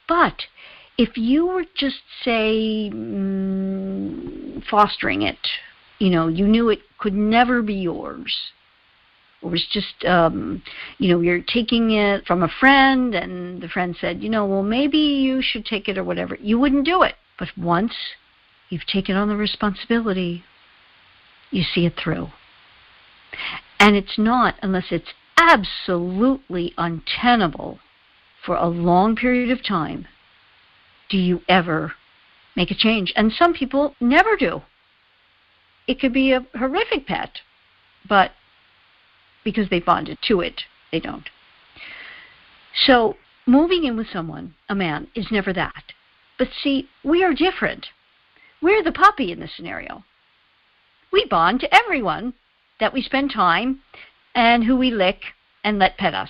But if you were just, say, fostering it, you knew it could never be yours, or it was just, you're taking it from a friend, and the friend said, well, maybe you should take it or whatever, you wouldn't do it. But once you've taken on the responsibility, you see it through. And it's not, unless it's absolutely untenable for a long period of time, do you ever make a change. And some people never do. It could be a horrific pet, but because they bonded to it, they don't. So moving in with someone, a man, is never that. But see, we are different. We're the puppy in this scenario. We bond to everyone that we spend time and who we lick and let pet us,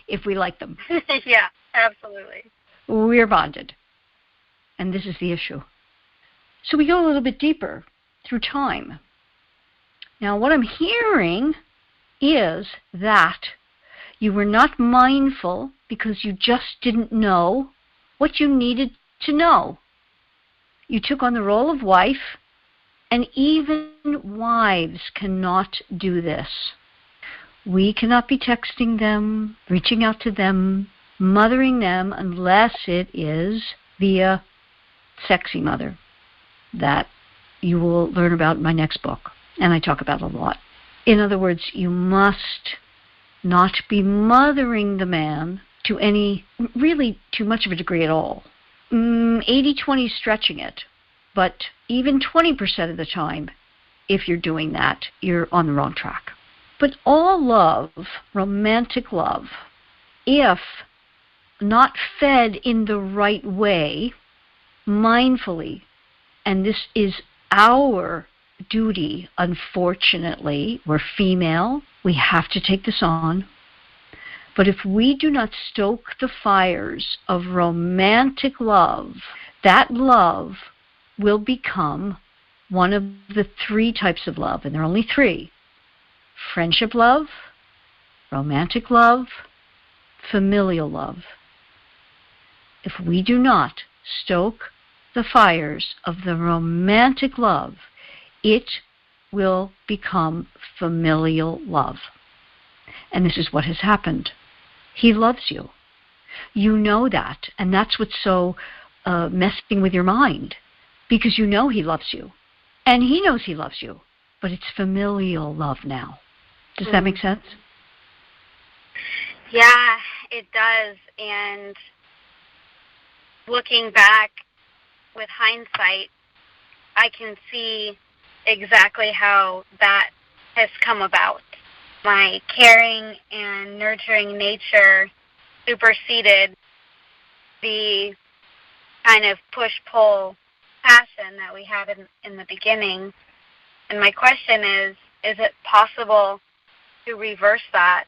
if we like them. Yeah, absolutely. We're bonded. And this is the issue. So we go a little bit deeper through time. Now, what I'm hearing is that You were not mindful because you just didn't know what you needed to know. You took on the role of wife, and even wives cannot do this. We cannot be texting them, reaching out to them, mothering them, unless it is via Sexy Mother that you will learn about in my next book, and I talk about a lot. In other words, you must not be mothering the man to any, really too much of a degree at all. 80-20 stretching it, but even 20% of the time, if you're doing that, you're on the wrong track. But all love, romantic love, if not fed in the right way, mindfully, and this is our duty, unfortunately, we're female, we have to take this on. But if we do not stoke the fires of romantic love, that love will become one of the three types of love, and there are only three: friendship love, romantic love, familial love. If we do not stoke the fires of the romantic love, it will become familial love. And this is what has happened. He loves you. You know that, and that's what's so messing with your mind, because you know he loves you, and he knows he loves you, but it's familial love now. Does that make sense? Yeah, it does. And looking back with hindsight, I can see exactly how that has come about. My caring and nurturing nature superseded the kind of push-pull passion that we had in the beginning. And my question is it possible to reverse that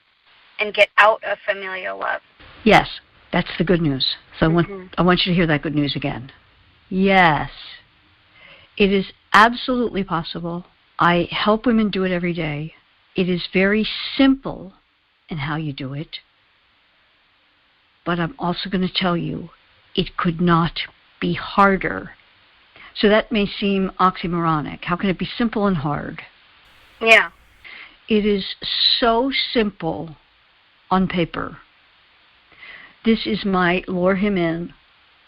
and get out of familial love? Yes, that's the good news. So I want you to hear that good news again. Yes, it is absolutely possible. I help women do it every day. It is very simple in how you do it. But I'm also going to tell you, it could not be harder. So that may seem oxymoronic. How can it be simple and hard? Yeah. It is so simple on paper. This is my lure him in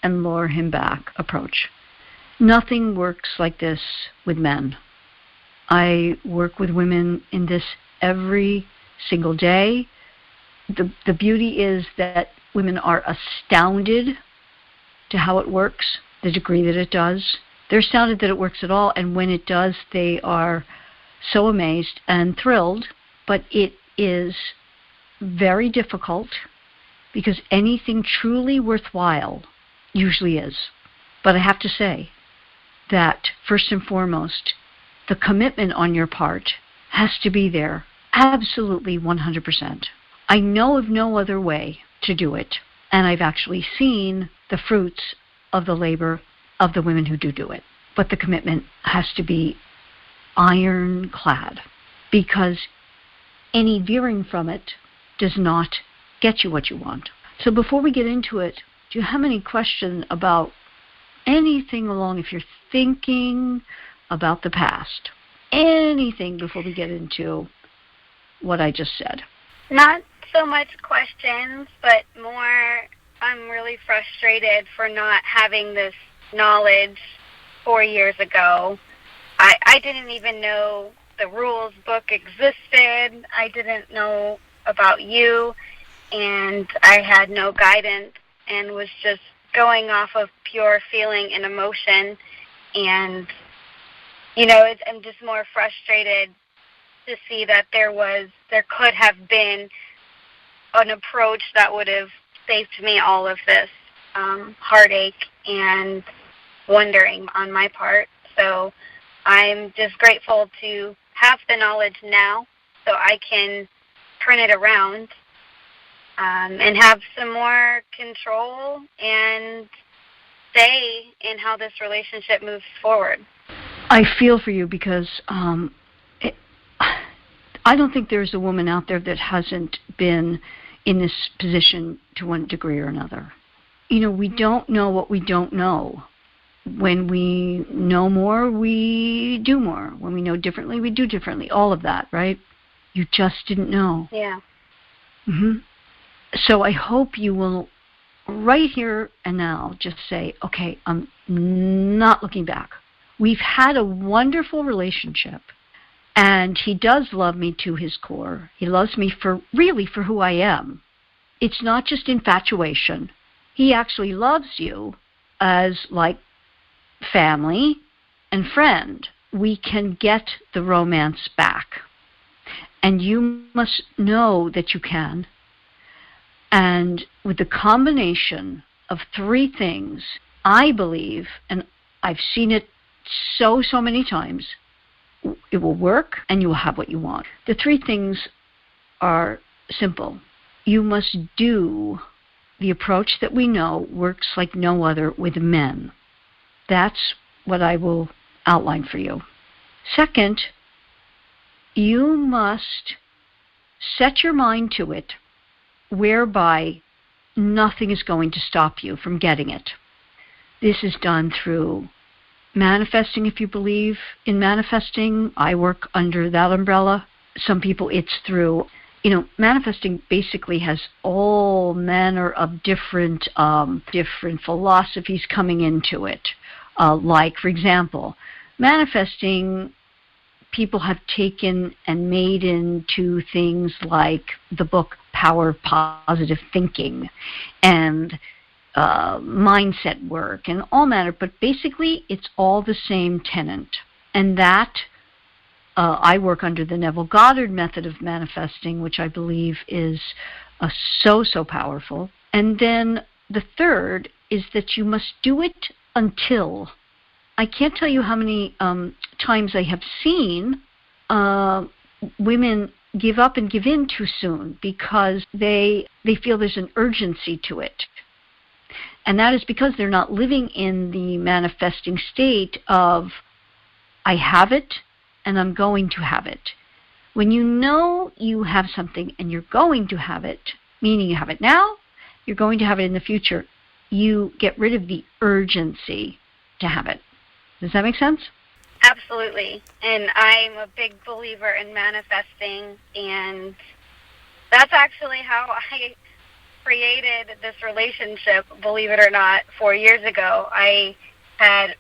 and lure him back approach. Nothing works like this with men. I work with women in this every single day. The beauty is that women are astounded to how it works, the degree that it does. They're astounded that it works at all, and when it does, they are so amazed and thrilled. But it is very difficult, because anything truly worthwhile usually is. But I have to say that, first and foremost, the commitment on your part has to be there, absolutely 100%. I know of no other way to do it, and I've actually seen the fruits of the labor of the women who do it. But the commitment has to be ironclad, because any veering from it does not get you what you want. So before we get into it, do you have any question about anything along, if you're thinking about the past? Anything before we get into what I just said? Not so much questions, but more I'm really frustrated for not having this knowledge 4 years ago. I didn't even know the rules book existed. I didn't know about you, and I had no guidance and was just going off of pure feeling and emotion. And, you know, I'm just more frustrated to see that there could have been an approach that would have saved me all of this heartache and wondering on my part. So I'm just grateful to have the knowledge now so I can turn it around and have some more control and say in how this relationship moves forward. I feel for you, because I don't think there's a woman out there that hasn't been in this position to one degree or another. We don't know what we don't know. When we know more, we do more. When we know differently, we do differently. All of that, right? You just didn't know. Yeah. So I hope you will, right here and now, just say, okay, I'm not looking back. We've had a wonderful relationship, and he does love me to his core. He loves me for who I am. It's not just infatuation. He actually loves you as like family and friend. We can get the romance back. And you must know that you can. And with the combination of three things, I believe, and I've seen it so many times, it will work and you will have what you want. The three things are simple. You must do the approach that we know works like no other with men. That's what I will outline for you. Second, you must set your mind to it whereby nothing is going to stop you from getting it. This is done through manifesting, if you believe in manifesting. I work under that umbrella. Some people it's through, manifesting basically has all manner of different philosophies coming into it. Like, for example, manifesting, people have taken and made into things like the book Power of Positive Thinking and mindset work and all manner, but basically it's all the same tenant. And that I work under the Neville Goddard method of manifesting, which I believe is so powerful. And then the third is that you must do it until. I can't tell you how many times I have seen women give up and give in too soon because they feel there's an urgency to it. And that is because they're not living in the manifesting state of, I have it and I'm going to have it. When you know you have something and you're going to have it, meaning you have it now, you're going to have it in the future, you get rid of the urgency to have it. Does that make sense? Absolutely. And I'm a big believer in manifesting, and that's actually how I created this relationship, believe it or not, 4 years ago. I had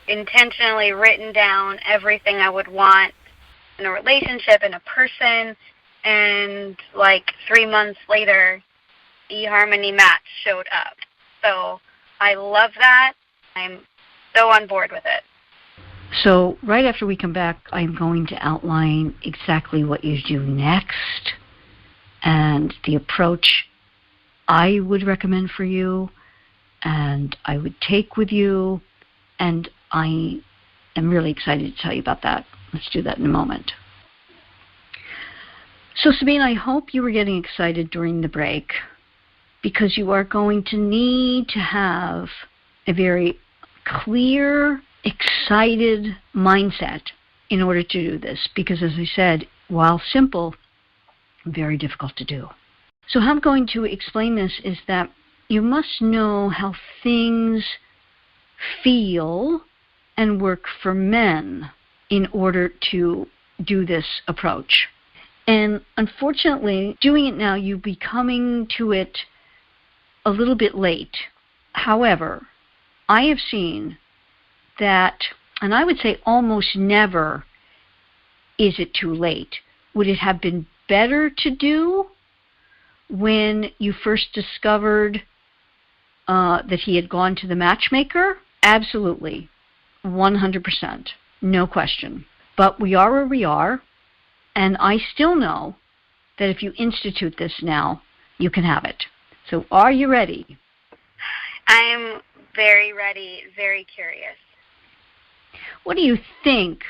intentionally written down everything I would want in a relationship, in a person, and like 3 months later, eHarmony match showed up. So I love that. I'm so on board with it. So right after we come back, I'm going to outline exactly what you do next and the approach I would recommend for you and I would take with you, and I am really excited to tell you about that. Let's do that in a moment. So Sabine, I hope you were getting excited during the break, because you are going to need to have a very clear, excited mindset in order to do this, because as I said, while simple, very difficult to do. So how I'm going to explain this is that you must know how things feel and work for men in order to do this approach. And unfortunately, doing it now, you'll be coming to it a little bit late. However, I have seen that, and I would say almost never is it too late. Would it have been better to do when you first discovered that he had gone to the matchmaker? Absolutely. 100%. No question. But we are where we are, and I still know that if you institute this now, you can have it. So are you ready? I'm very ready, very curious. What do you think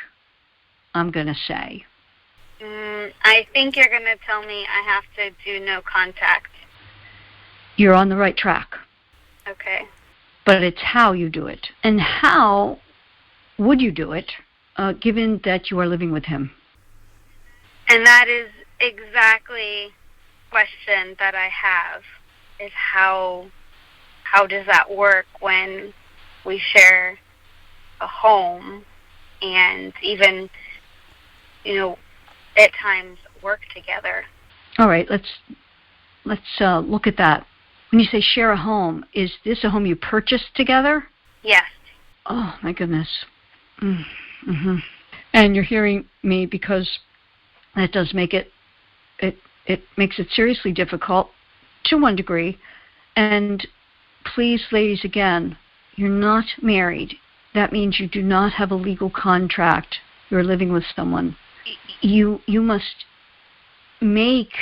I'm going to say? I think you're going to tell me I have to do no contact. You're on the right track. Okay. But it's how you do it. And how would you do it, given that you are living with him? And that is exactly question that I have is how does that work when we share a home and even, at times work together? All right, let's look at that. When you say share a home, is this a home you purchased together? Yes. Oh, my goodness. Mm-hmm. And you're hearing me because that does make it makes it seriously difficult to one degree. And please, ladies, again, you're not married. That means you do not have a legal contract. You're living with someone. You must make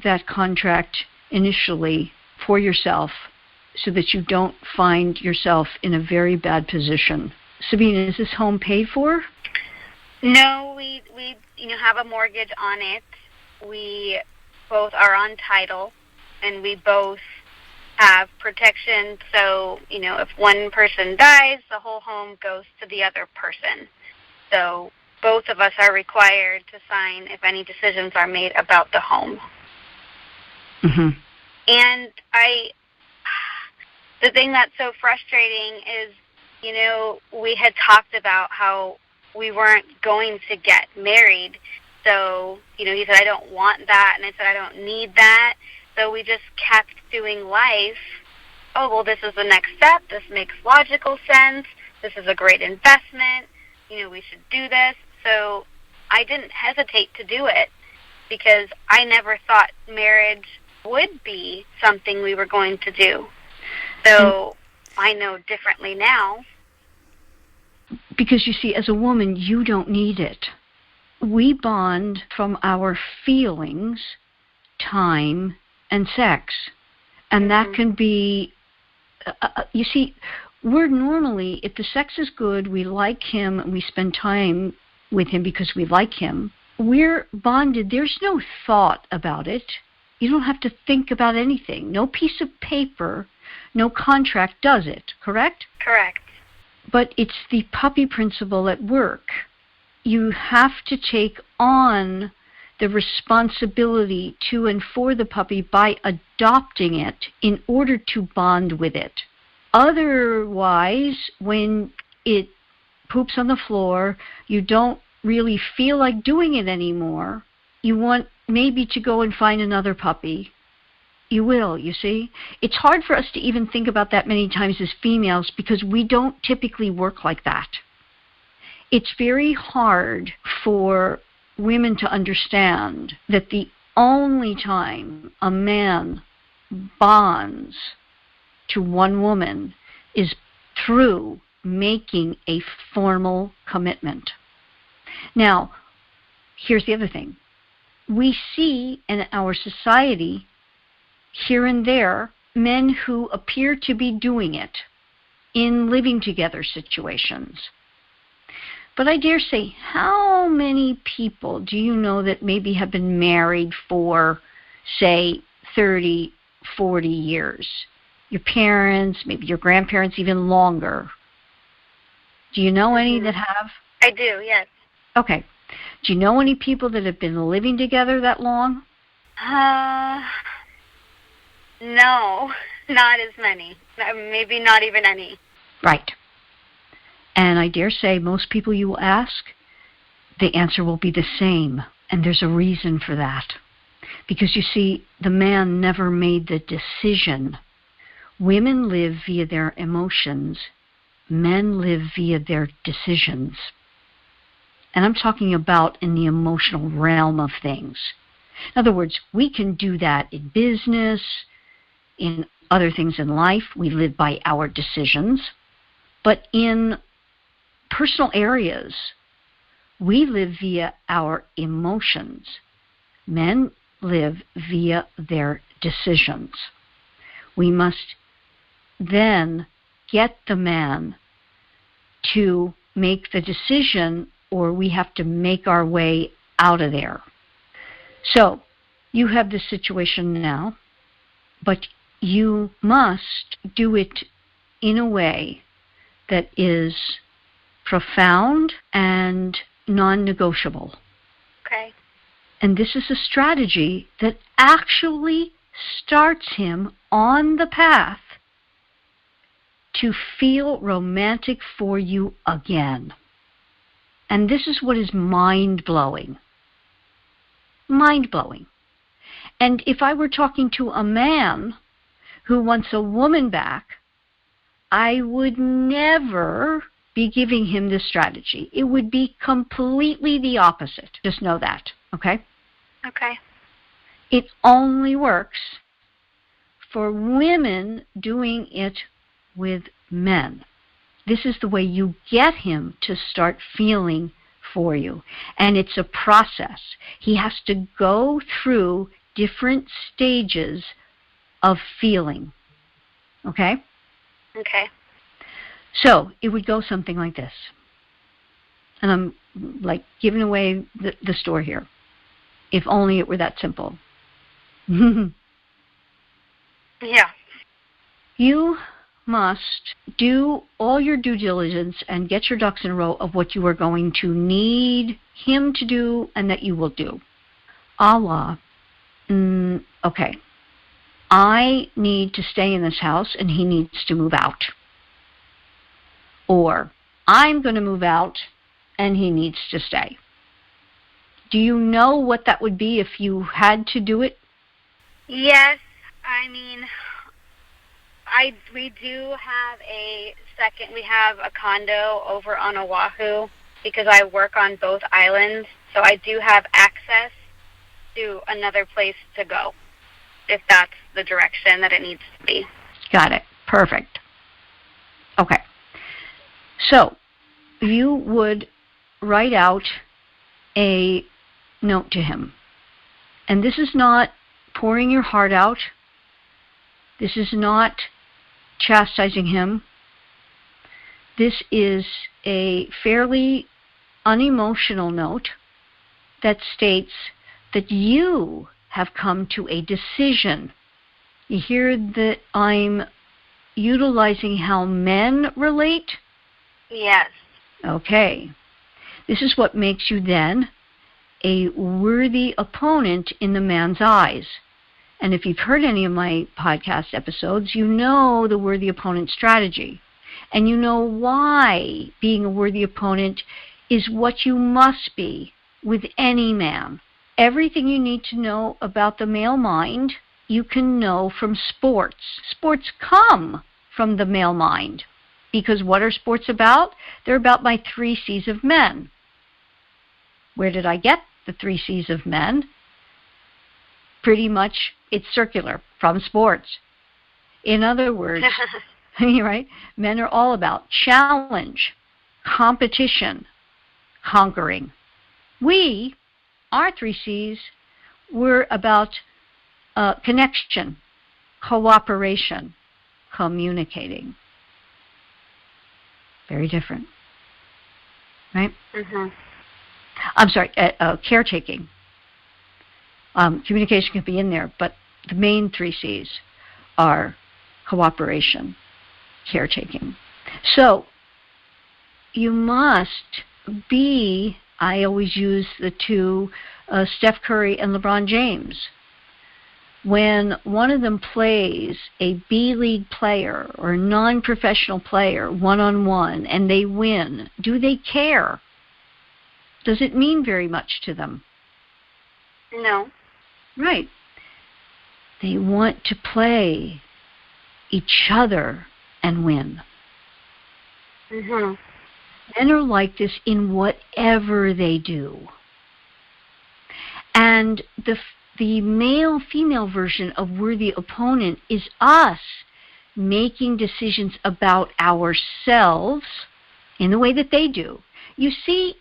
that contract initially for yourself so that you don't find yourself in a very bad position. Sabine, is this home paid for? No, we have a mortgage on it. We both are on title, and we both have protection. So, if one person dies, the whole home goes to the other person. So both of us are required to sign if any decisions are made about the home. Mm-hmm. And the thing that's so frustrating is, we had talked about how we weren't going to get married. So, he said, I don't want that. And I said, I don't need that. So we just kept doing life. Oh, well, this is the next step. This makes logical sense. This is a great investment. We should do this. So I didn't hesitate to do it because I never thought marriage would be something we were going to do. So I know differently now. Because you see, as a woman, you don't need it. We bond from our feelings, time, and sex. And that can be, you see, we're normally, if the sex is good, we like him, and we spend time with him because we like him, we're bonded. There's no thought about it. You don't have to think about anything. No piece of paper, no contract does it, correct? Correct. But it's the puppy principle at work. You have to take on the responsibility to and for the puppy by adopting it in order to bond with it. Otherwise, when it poops on the floor, you don't really feel like doing it anymore. You want maybe to go and find another puppy. You will, you see. It's hard for us to even think about that many times as females because we don't typically work like that. It's very hard for women to understand that the only time a man bonds to one woman is through making a formal commitment. Now, here's the other thing. We see in our society, here and there, men who appear to be doing it in living together situations. But I dare say, how many people do you know that maybe have been married for, say, 30, 40 years? Your parents, maybe your grandparents, even longer. Do you know any that have? I do, yes. Okay. Do you know any people that have been living together that long? No, not as many. Maybe not even any. Right. And I dare say most people you will ask, the answer will be the same. And there's a reason for that. Because you see, the man never made the decision. Women live via their emotions. Men live via their decisions. And I'm talking about in the emotional realm of things. In other words, we can do that in business, in other things in life. We live by our decisions. But in personal areas, we live via our emotions. Men live via their decisions. We must then get the man to make the decision, or we have to make our way out of there. So, you have this situation now, but you must do it in a way that is profound and non-negotiable. Okay. And this is a strategy that actually starts him on the path to feel romantic for you again. And this is what is mind-blowing. Mind-blowing. And if I were talking to a man who wants a woman back, I would never be giving him this strategy. It would be completely the opposite. Just know that, okay? Okay. It only works for women doing it with men. This is the way you get him to start feeling for you. And it's a process. He has to go through different stages of feeling. Okay? Okay. So it would go something like this. And I'm like giving away the store here. If only it were that simple. Yeah. You must do all your due diligence and get your ducks in a row of what you are going to need him to do and that you will do. A la, okay, I need to stay in this house and he needs to move out. Or, I'm going to move out and he needs to stay. Do you know what that would be if you had to do it? Yes. I mean, we do have we have a condo over on Oahu because I work on both islands, so I do have access to another place to go if that's the direction that it needs to be. Got it. Perfect. Okay. So, you would write out a note to him. And this is not pouring your heart out. This is not chastising him. This is a fairly unemotional note that states that you have come to a decision. You hear that I'm utilizing how men relate? Yes. Okay. This is what makes you then a worthy opponent in the man's eyes. And if you've heard any of my podcast episodes, you know the worthy opponent strategy. And you know why being a worthy opponent is what you must be with any man. Everything you need to know about the male mind, you can know from sports. Sports come from the male mind. Because what are sports about? They're about my 3 C's of men. Where did I get the 3 C's of men? Pretty much it's circular from sports. In other words, right? Men are all about challenge, competition, conquering. Our 3 C's, we're about connection, cooperation, communicating. Very different, right? Mm-hmm. I'm sorry, caretaking. Communication can be in there, but the main 3 C's are cooperation, caretaking. So you must be, I always use the two, Steph Curry and LeBron James. When one of them plays a B-League player or a non-professional player one-on-one and they win, do they care? Does it mean very much to them? No. Right. They want to play each other and win. Mm-hmm. Men are like this in whatever they do. And the male-female version of worthy opponent is us making decisions about ourselves in the way that they do. You see,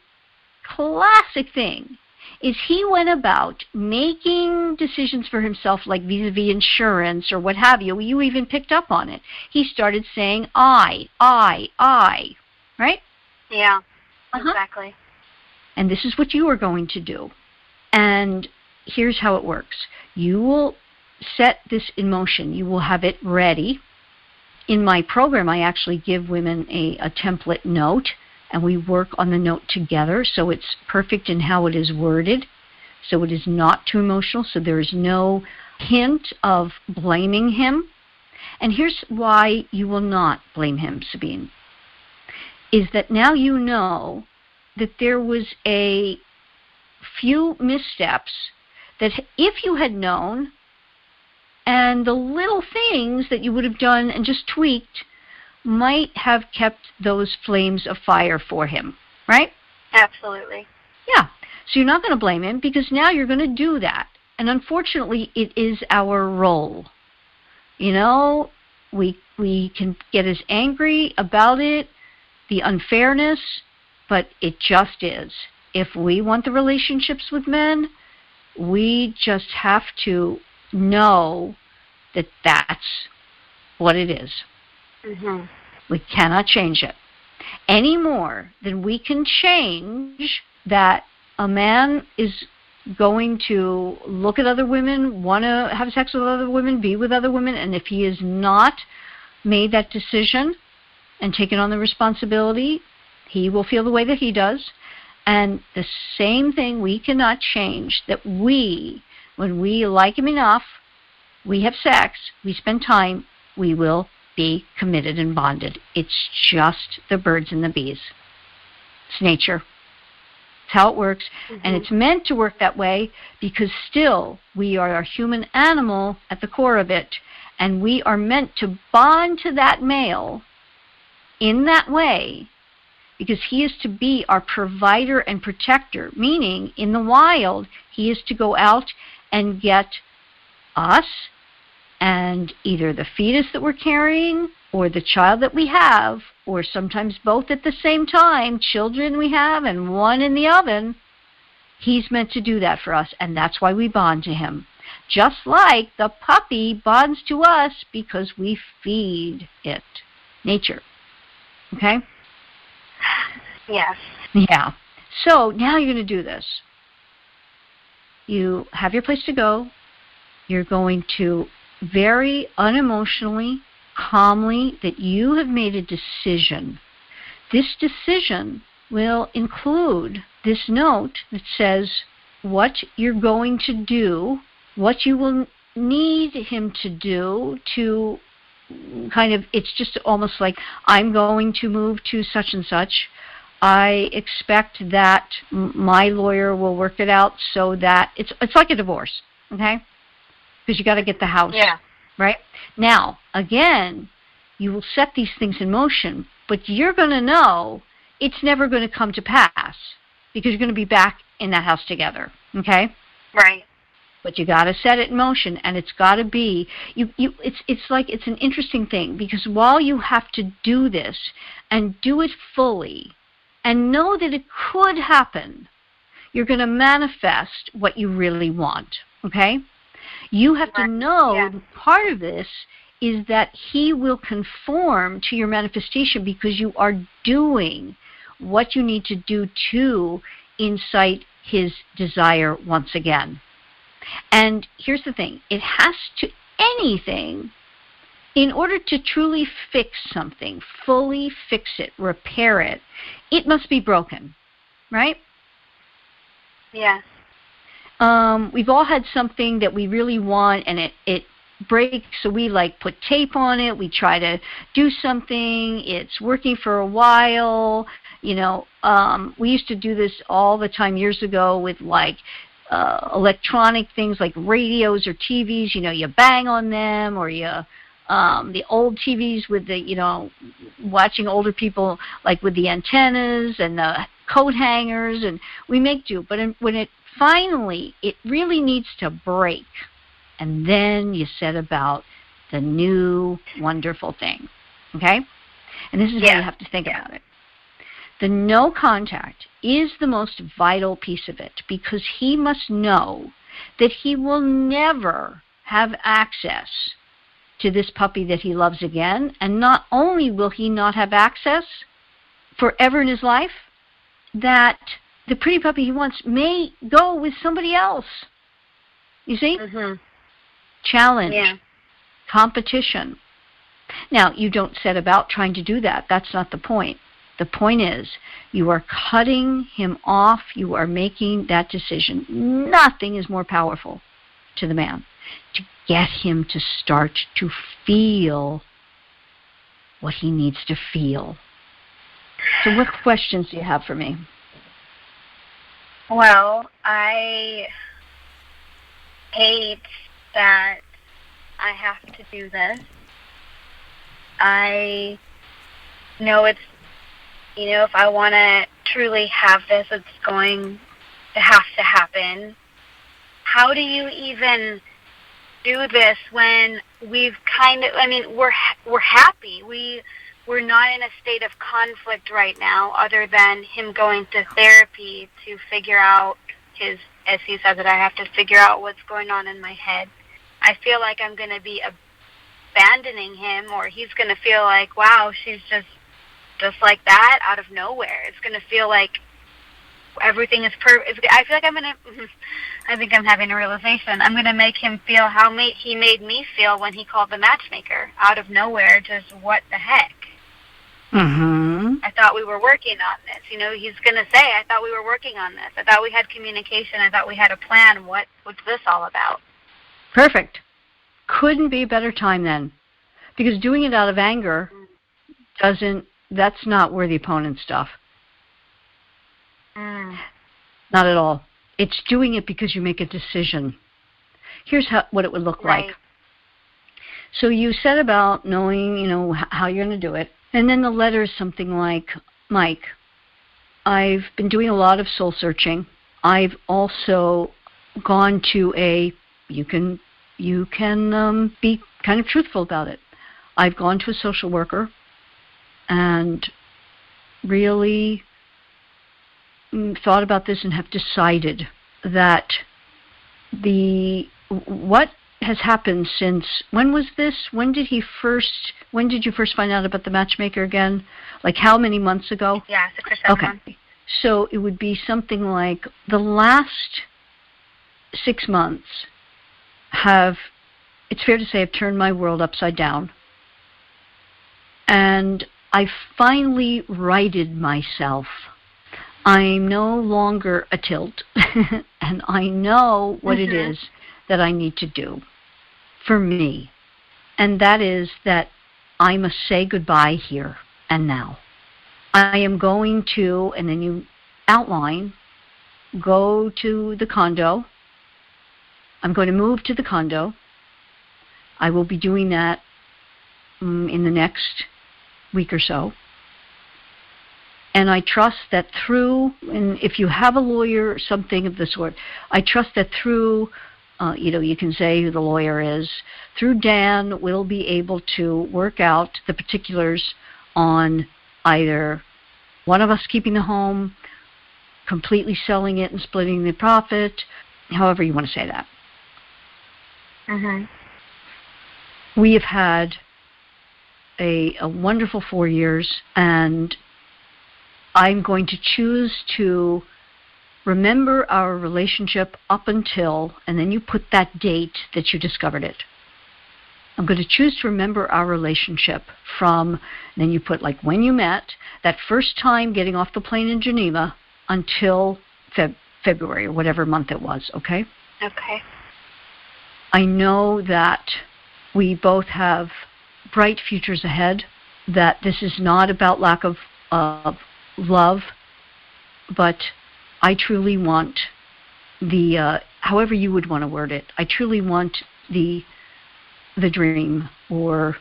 classic thing is he went about making decisions for himself like vis-a-vis insurance or what have you. You even picked up on it. He started saying I, right? Yeah, exactly. And this is what you are going to do. And here's how it works. You will set this in motion. You will have it ready. In my program, I actually give women a template note, and we work on the note together, so it's perfect in how it is worded. so it is not too emotional, so there is no hint of blaming him. And here's why you will not blame him, Sabine, is that now you know that there was a few missteps that if you had known, and the little things that you would have done and just tweaked might have kept those flames of fire for him, right? Absolutely. Yeah. So you're not going to blame him because now you're going to do that. And unfortunately, it is our role. You know, we can get as angry about it, the unfairness, but it just is. If we want the relationships with men, we just have to know that that's what it is. Mm-hmm. We cannot change it any more than we can change that a man is going to look at other women, want to have sex with other women, be with other women, and if he has not made that decision and taken on the responsibility, he will feel the way that he does. And the same thing we cannot change, that we, when we like him enough, we have sex, we spend time, we will be committed and bonded. It's just the birds and the bees. It's nature. It's how it works. Mm-hmm. And it's meant to work that way because still we are a human animal at the core of it. And we are meant to bond to that male in that way because he is to be our provider and protector, meaning in the wild, he is to go out and get us and either the fetus that we're carrying or the child that we have, or sometimes both at the same time, children we have and one in the oven. He's meant to do that for us, and that's why we bond to him. Just like the puppy bonds to us because we feed it. Nature. Okay? Yes. Yeah. So now you're going to do this. You have your place to go. You're going to very unemotionally, calmly, that you have made a decision. This decision will include this note that says what you're going to do, what you will need him to do to kind of, it's just almost like, I'm going to move to such and such. I expect that my lawyer will work it out so that it's like a divorce, okay? Because you got to get the house, right? Now, again, you will set these things in motion, but you're going to know it's never going to come to pass because you're going to be back in that house together, okay? Right. But you got to set it in motion, and it's got to be it's like it's an interesting thing because while you have to do this and do it fully and know that it could happen, you're going to manifest what you really want, okay? You have to know that part of this is that he will conform to your manifestation because you are doing what you need to do to incite his desire once again. And here's the thing. It has to, anything, in order to truly fix something, fully fix it, repair it, it must be broken, right? Yes. We've all had something that we really want and it breaks, so we like put tape on it, we try to do something, it's working for a while, you know, we used to do this all the time years ago with like electronic things like radios or TVs, you know, you bang on them, or you, the old TVs with the, you know, watching older people like with the antennas and the coat hangers, and we make do, but when it finally, it really needs to break. And then you set about the new wonderful thing. Okay? And this is how you have to think about it. The no contact is the most vital piece of it because he must know that he will never have access to this puppy that he loves again. And not only will he not have access forever in his life, that the pretty puppy he wants may go with somebody else. You see? Mm-hmm. Challenge. Competition. Now, you don't set about trying to do that. That's not the point. The point is, you are cutting him off. You are making that decision. Nothing is more powerful to the man to get him to start to feel what he needs to feel. So what questions do you have for me? Well, I hate that I have to do this. I know it's, if I want to truly have this, it's going to have to happen. How do you even do this when we've we're happy. We're not in a state of conflict right now other than him going to therapy to figure out as he says it, I have to figure out what's going on in my head. I feel like I'm going to be abandoning him, or he's going to feel like, wow, she's just like that out of nowhere. It's going to feel like everything is perfect. I feel like I think I'm having a realization. I'm going to make him feel how he made me feel when he called the matchmaker out of nowhere. Just what the heck? Mm-hmm. I thought we were working on this. He's going to say, I thought we were working on this. I thought we had communication. I thought we had a plan. What's this all about? Perfect. Couldn't be a better time then. Because doing it out of anger that's not worthy opponent stuff. Not at all. It's doing it because you make a decision. Here's what it would look like. So you set about knowing, how you're going to do it. And then the letter is something like, Mike, I've been doing a lot of soul searching. I've also gone to you can be kind of truthful about it. I've gone to a social worker and really thought about this and have decided that what has happened since, when was this? When did you first find out about the matchmaker again? Like how many months ago? Yeah, 6 or 7 months. Okay. So it would be something like the last 6 months it's fair to say I've turned my world upside down. And I finally righted myself. I'm no longer a tilt, and I know what it is that I need to do for me. And that is that I must say goodbye here and now. I am going to, and then you outline, go to the condo. I'm going to move to the condo. I will be doing that in the next week or so. And I trust that and if you have a lawyer or something of the sort, I trust that through, you can say who the lawyer is, through Dan, we'll be able to work out the particulars on either one of us keeping the home, completely selling it and splitting the profit, however you want to say that. Mm-hmm. We have had a wonderful 4 years, and I'm going to choose to remember our relationship up until, and then you put that date that you discovered it. I'm going to choose to remember our relationship from, and then you put like when you met, that first time getting off the plane in Geneva until February or whatever month it was, okay? Okay. I know that we both have bright futures ahead, that this is not about lack of love, but I truly want however you would want to word it, I truly want the dream, or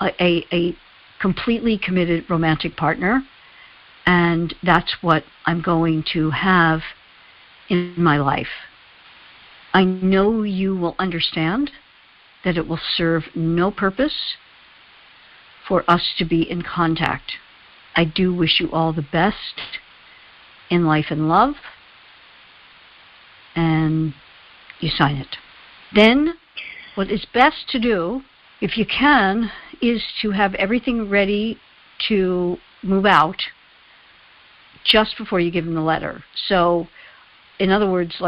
a completely committed romantic partner, and that's what I'm going to have in my life. I know you will understand that it will serve no purpose for us to be in contact. I do wish you all the best in life and love, and you sign it. Then, what is best to do, if you can, is to have everything ready to move out just before you give him the letter. So, in other words,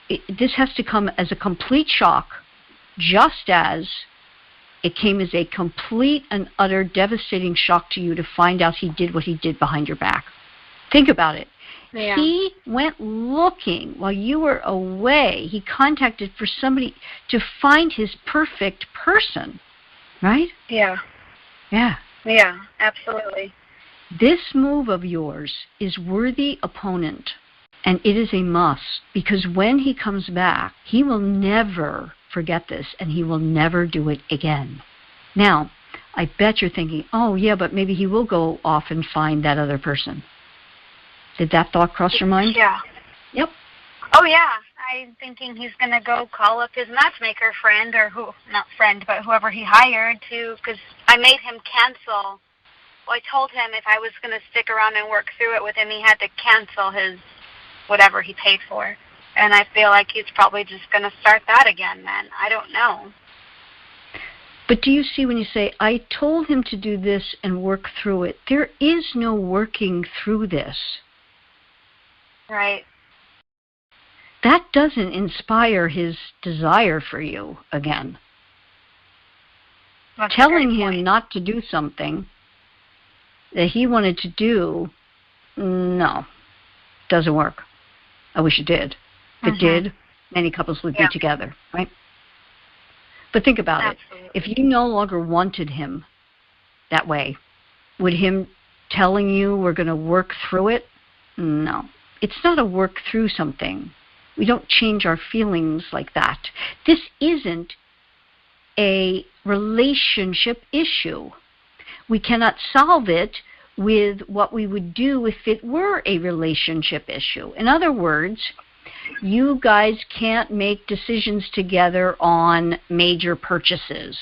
this has to come as a complete shock, just as It came as a complete and utter devastating shock to you to find out he did what he did behind your back. Think about it. Yeah. He went looking while you were away. He contacted for somebody to find his perfect person, right? Yeah. Yeah. Yeah, absolutely. This move of yours is worthy opponent, and it is a must, because when he comes back, he will never forget this, and he will never do it again. Now, I bet you're thinking, oh, yeah, but maybe he will go off and find that other person. Did that thought cross your mind? Yeah. Yep. Oh, yeah. I'm thinking he's going to go call up his matchmaker friend, or not friend, but whoever he hired because I made him cancel. Well, I told him if I was going to stick around and work through it with him, he had to cancel his whatever he paid for. And I feel like he's probably just going to start that again then. I don't know. But do you see when you say, I told him to do this and work through it, there is no working through this. Right. That doesn't inspire his desire for you again. That's Telling a great him point. not to do something that he wanted to do, no, doesn't work. I wish it did. If it did, many couples would be together, right? But think about Absolutely. it. If you no longer wanted him that way, would him telling you we're going to work through it? No. It's not a work through something. We don't change our feelings like that. This isn't a relationship issue. We cannot solve it with what we would do if it were a relationship issue. In other words, you guys can't make decisions together on major purchases.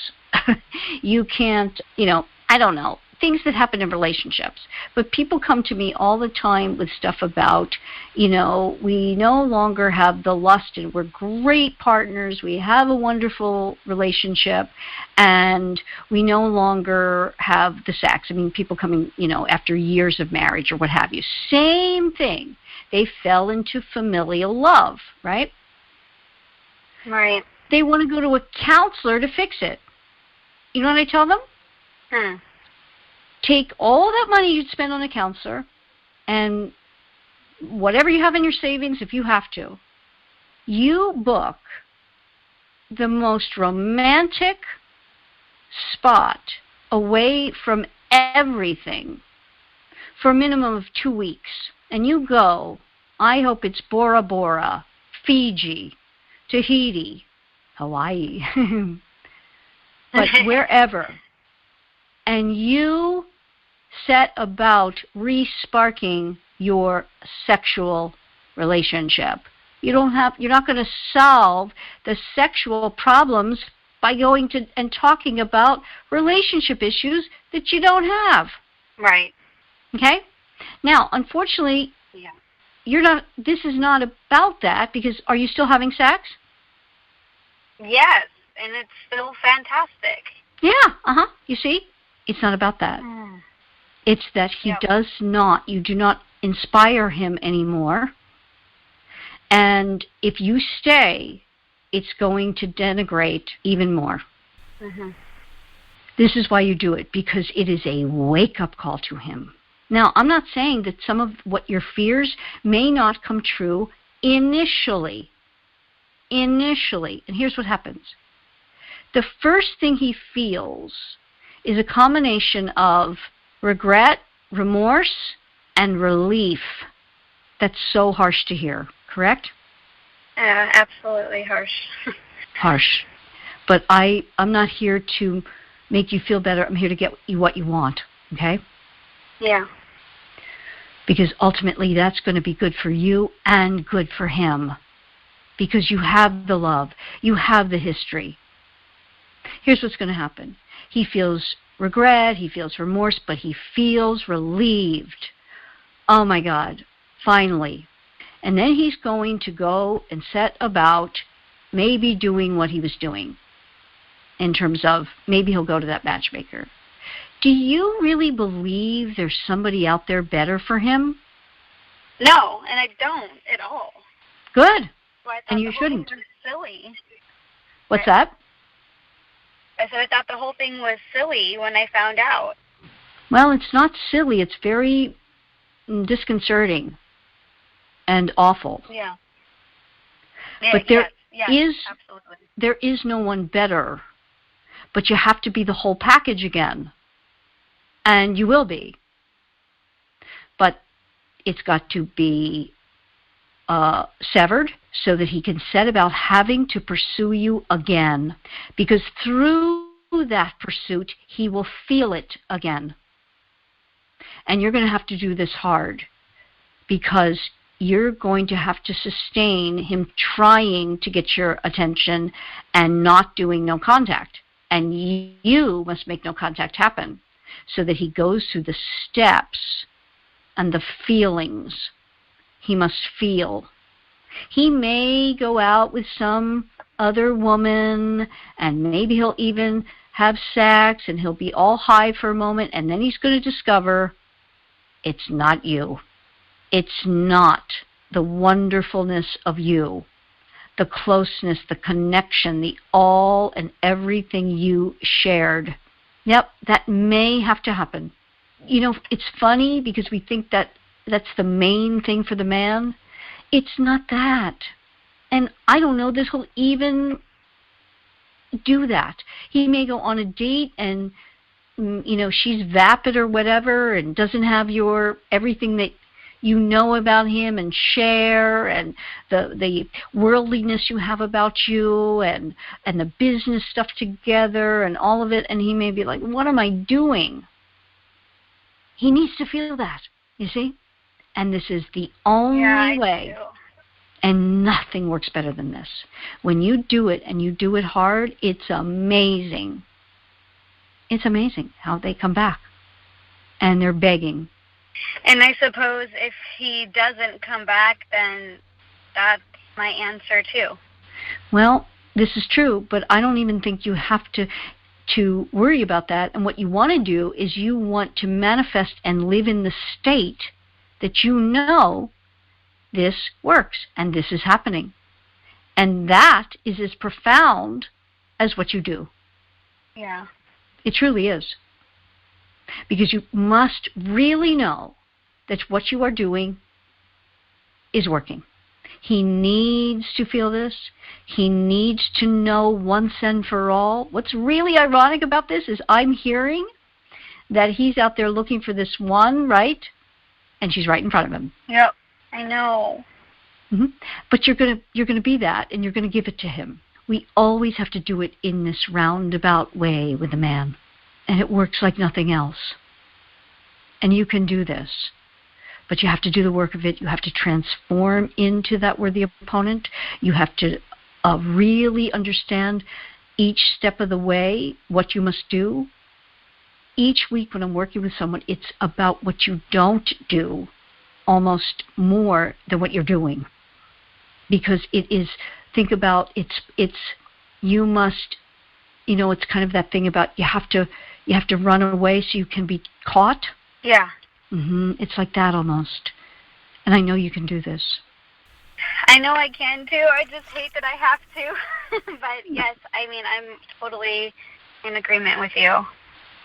You can't, I don't know, things that happen in relationships. But people come to me all the time with stuff about, we no longer have the lust and we're great partners, we have a wonderful relationship, and we no longer have the sex. I mean, people coming, after years of marriage or what have you. Same thing. They fell into familial love, right? Right. They want to go to a counselor to fix it. You know what I tell them? Take all that money you'd spend on a counselor and whatever you have in your savings, if you have to, you book the most romantic spot away from everything for a minimum of 2 weeks. And you go, I hope it's Bora Bora, Fiji, Tahiti, Hawaii, but wherever. And you set about re-sparking your sexual relationship. You're not going to solve the sexual problems by going to and talking about relationship issues that you don't have. Right. Okay? Now, unfortunately, this is not about that, because are you still having sex? Yes, and it's still fantastic. Yeah, You see? It's not about that. It's that you do not inspire him anymore. And if you stay, it's going to denigrate even more. This is why you do it, because it is a wake-up call to him. Now, I'm not saying that some of what your fears may not come true initially. And here's what happens. The first thing he feels is a combination of regret, remorse, and relief. That's so harsh to hear, correct? Absolutely harsh. Harsh. But I'm not here to make you feel better. I'm here to get you what you want, okay? Yeah. Because ultimately that's going to be good for you and good for him. Because you have the love. You have the history. Here's what's going to happen. He feels regret, he feels remorse, but he feels relieved. Oh my God, finally. And then he's going to go and set about maybe doing what he was doing, in terms of maybe he'll go to that matchmaker. Do you really believe there's somebody out there better for him? No, and I don't at all. Good. So I thought And you shouldn't. was silly. What's that? So I thought the whole thing was silly when I found out. Well, it's not silly. It's very disconcerting and awful. Yeah. But there is absolutely. There is no one better. But you have to be the whole package again. And you will be. But it's got to be severed so that he can set about having to pursue you again. Because through that pursuit, he will feel it again. And you're going to have to do this hard because you're going to have to sustain him trying to get your attention and not doing no contact. And you must make no contact happen so that he goes through the steps and the feelings he must feel. He may go out with some other woman, and maybe he'll even have sex, and he'll be all high for a moment, and then he's going to discover it's not you. It's not the wonderfulness of you, the closeness, the connection, the all and everything you shared. Yep, that may have to happen. You know, it's funny because we think that that's the main thing for the man. It's not that. And I don't know that he'll even do that. He may go on a date and, you know, she's vapid or whatever and doesn't have your everything that you know about him and share, and the worldliness you have about you, and the business stuff together and all of it, and he may be like, what am I doing? He needs to feel that, you see? And this is the only way. Do. And nothing works better than this. When you do it, and you do it hard, it's amazing. It's amazing how they come back. And they're begging. And I suppose if he doesn't come back, then that's my answer too. Well, this is true, but I don't even think you have to worry about that. And what you want to do is you want to manifest and live in the state that you know this works and this is happening. And that is as profound as what you do. Yeah. It truly is. Because you must really know that what you are doing is working. He needs to feel this. He needs to know once and for all. What's really ironic about this is I'm hearing that he's out there looking for this one, right? And she's right in front of him. Yep, I know. Mm-hmm. But you're gonna be that, and you're gonna give it to him. We always have to do it in this roundabout way with a man, and it works like nothing else. And you can do this, but you have to do the work of it. You have to transform into that worthy opponent. You have to really understand each step of the way what you must do. Each week when I'm working with someone, it's about what you don't do almost more than what you're doing. Because it is, think about, you must, you know, it's kind of that thing about you have to run away so you can be caught. Yeah. It's like that almost. And I know you can do this. I know I can too. I just hate that I have to. But yes, I mean, I'm totally in agreement with you.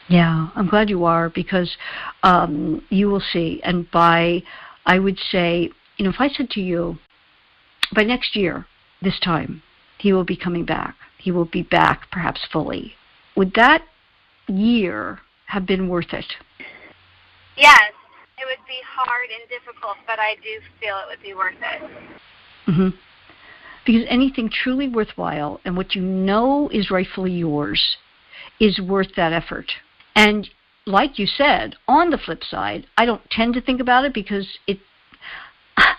Yeah, I'm glad you are, because you will see. And I would say, you know, if I said to you, by next year, this time, he will be coming back. He will be back, perhaps fully. Would that year have been worth it? Yes, it would be hard and difficult, but I do feel it would be worth it. Mm-hmm. Because anything truly worthwhile and what you know is rightfully yours is worth that effort. And like you said, on the flip side, I don't tend to think about it because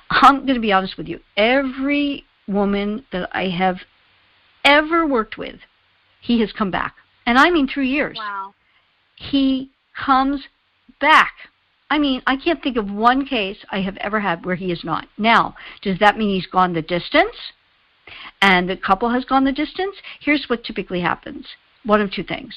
I'm going to be honest with you. Every woman that I have ever worked with, he has come back. And I mean 3 years. Wow. He comes back. I mean, I can't think of one case I have ever had where he is not. Now, does that mean he's gone the distance and the couple has gone the distance? Here's what typically happens. One of two things.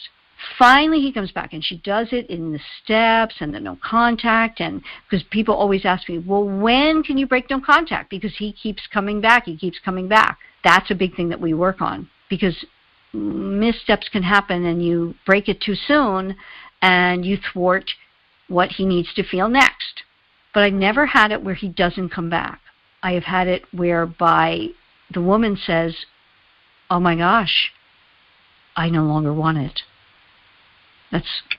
Finally, he comes back, and she does it in the steps and the no contact, and because people always ask me, well, when can you break no contact? Because he keeps coming back. He keeps coming back. That's a big thing that we work on, because missteps can happen and you break it too soon and you thwart what he needs to feel next. But I never had it where he doesn't come back. I have had it whereby the woman says, oh my gosh, I no longer want it.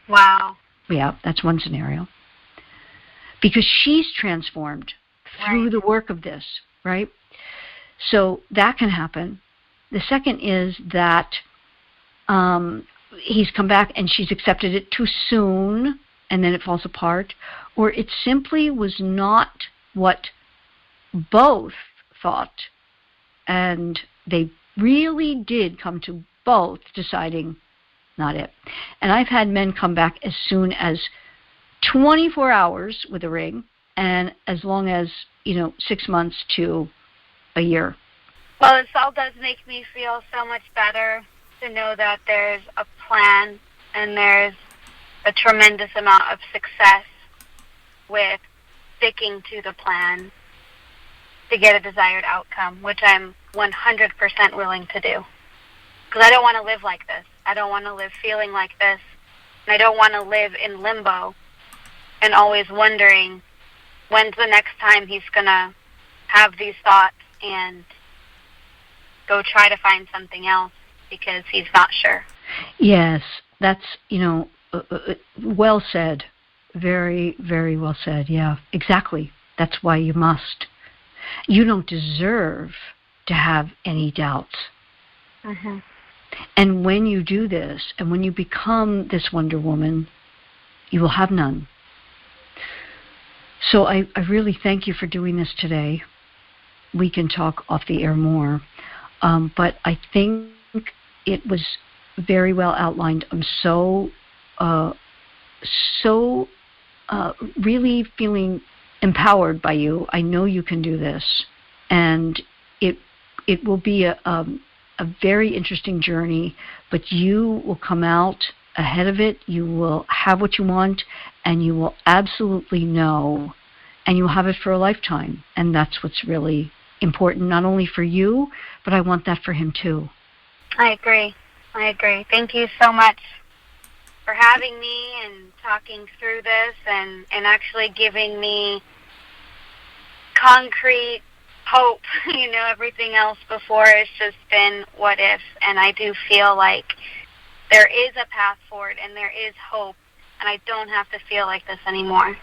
Wow. Yeah, that's one scenario. Because she's transformed through the work of this, right? So that can happen. The second is that he's come back and she's accepted it too soon and then it falls apart, or it simply was not what both thought, and they really did come to both deciding not it. And I've had men come back as soon as 24 hours with a ring, and as long as 6 months to a year. Well, this all does make me feel so much better to know that there's a plan and there's a tremendous amount of success with sticking to the plan to get a desired outcome, which I'm 100% willing to do. Because I don't want to live like this. I don't want to live feeling like this. And I don't want to live in limbo and always wondering when's the next time he's going to have these thoughts and go try to find something else because he's not sure. Yes, that's, well said. Very, very well said. Yeah, exactly. That's why you must. You don't deserve to have any doubts. Mm-hmm. And when you do this, and when you become this Wonder Woman, you will have none. So I really thank you for doing this today. We can talk off the air more. But I think it was very well outlined. I'm so really feeling empowered by you. I know you can do this. And it will be a very interesting journey, but you will come out ahead of it. You will have what you want, and you will absolutely know, and you'll have it for a lifetime. And that's what's really important, not only for you, but I want that for him too. I agree. Thank you so much for having me and talking through this and actually giving me concrete hope. Everything else before has just been what if, and I do feel like there is a path forward and there is hope, and I don't have to feel like this anymore.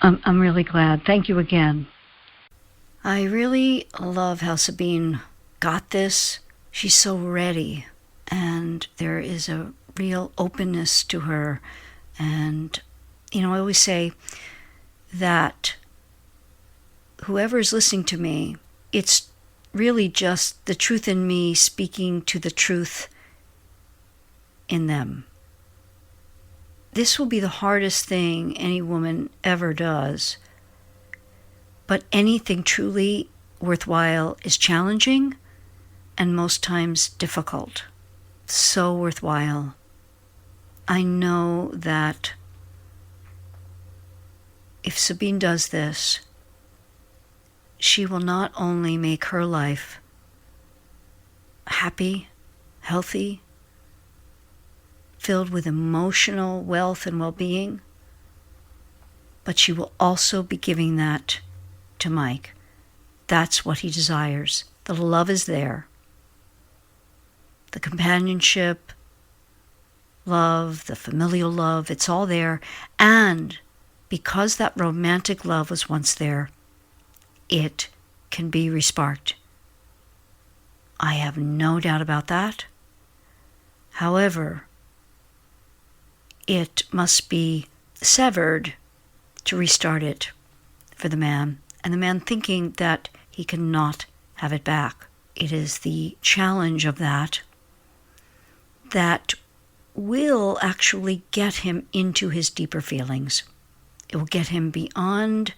I'm really glad. Thank you again. I really love how Sabine got this. She's so ready, and there is a real openness to her. And, I always say that whoever is listening to me, it's really just the truth in me speaking to the truth in them. This will be the hardest thing any woman ever does. But anything truly worthwhile is challenging and most times difficult. So worthwhile. I know that if Sabine does this, she will not only make her life happy, healthy, filled with emotional wealth and well-being, but she will also be giving that to Mike. That's what he desires. The love is there. The companionship, love, the familial love, it's all there. And because that romantic love was once there, it can be resparked. I have no doubt about that. However, it must be severed to restart it for the man, and the man thinking that he cannot have it back. It is the challenge of that will actually get him into his deeper feelings. It will get him beyond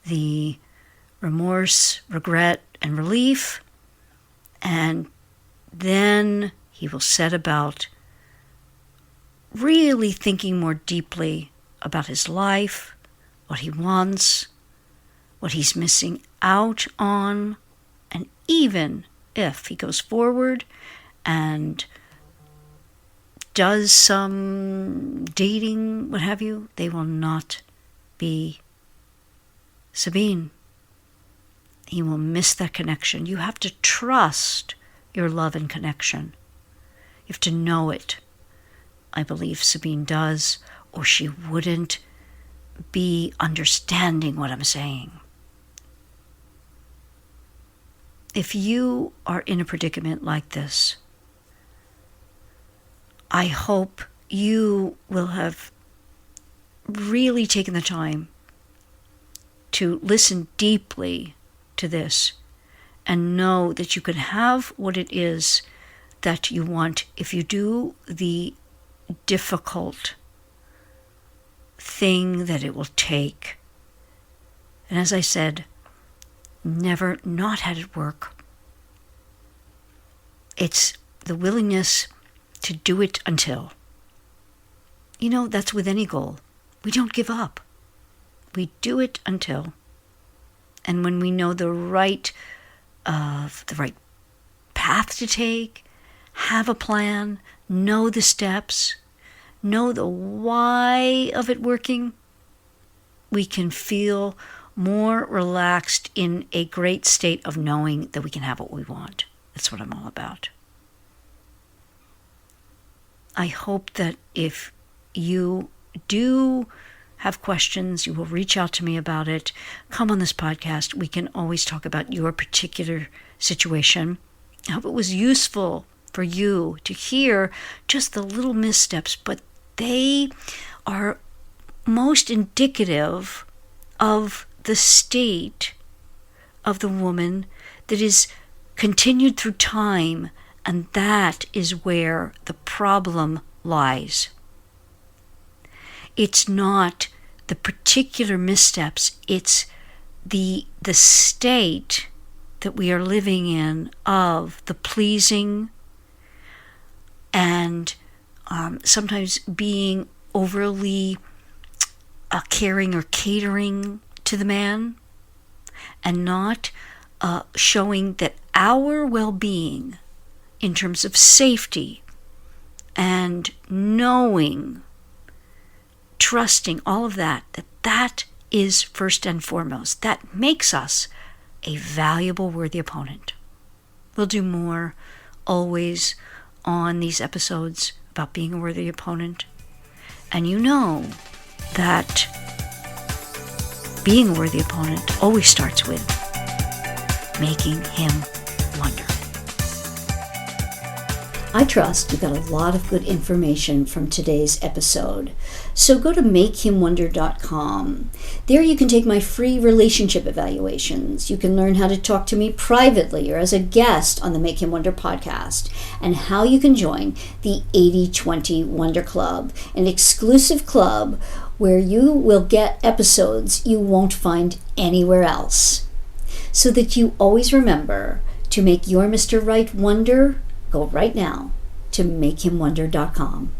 the remorse, regret, and relief, and then he will set about really thinking more deeply about his life, what he wants, what he's missing out on, and even if he goes forward and does some dating, what have you, they will not be Sabine. He will miss that connection. You have to trust your love and connection. You have to know it. I believe Sabine does, or she wouldn't be understanding what I'm saying. If you are in a predicament like this, I hope you will have really taken the time to listen deeply to this and know that you can have what it is that you want if you do the difficult thing that it will take. And as I said, never not had it work. It's the willingness to do it until. You know, that's with any goal. We don't give up. We do it until. And when we know the right path to take, have a plan, know the steps, know the why of it working, we can feel more relaxed in a great state of knowing that we can have what we want. That's what I'm all about. I hope that if you do have questions, you will reach out to me about it. Come on this podcast. We can always talk about your particular situation. I hope it was useful for you to hear just the little missteps, but they are most indicative of the state of the woman that is continued through time, and that is where the problem lies. It's not the particular missteps, it's the state that we are living in of the pleasing and sometimes being overly caring or catering to the man, and not showing that our well-being in terms of safety and knowing, trusting, all of that is first and foremost. That makes us a valuable, worthy opponent. We'll do more always on these episodes about being a worthy opponent. And you know that being a worthy opponent always starts with making him wonder. I trust you got a lot of good information from today's episode. So go to makehimwonder.com. There you can take my free relationship evaluations. You can learn how to talk to me privately or as a guest on the Make Him Wonder podcast, and how you can join the 80/20 Wonder Club, an exclusive club where you will get episodes you won't find anywhere else. So that you always remember to make your Mr. Right wonder, go right now to makehimwonder.com.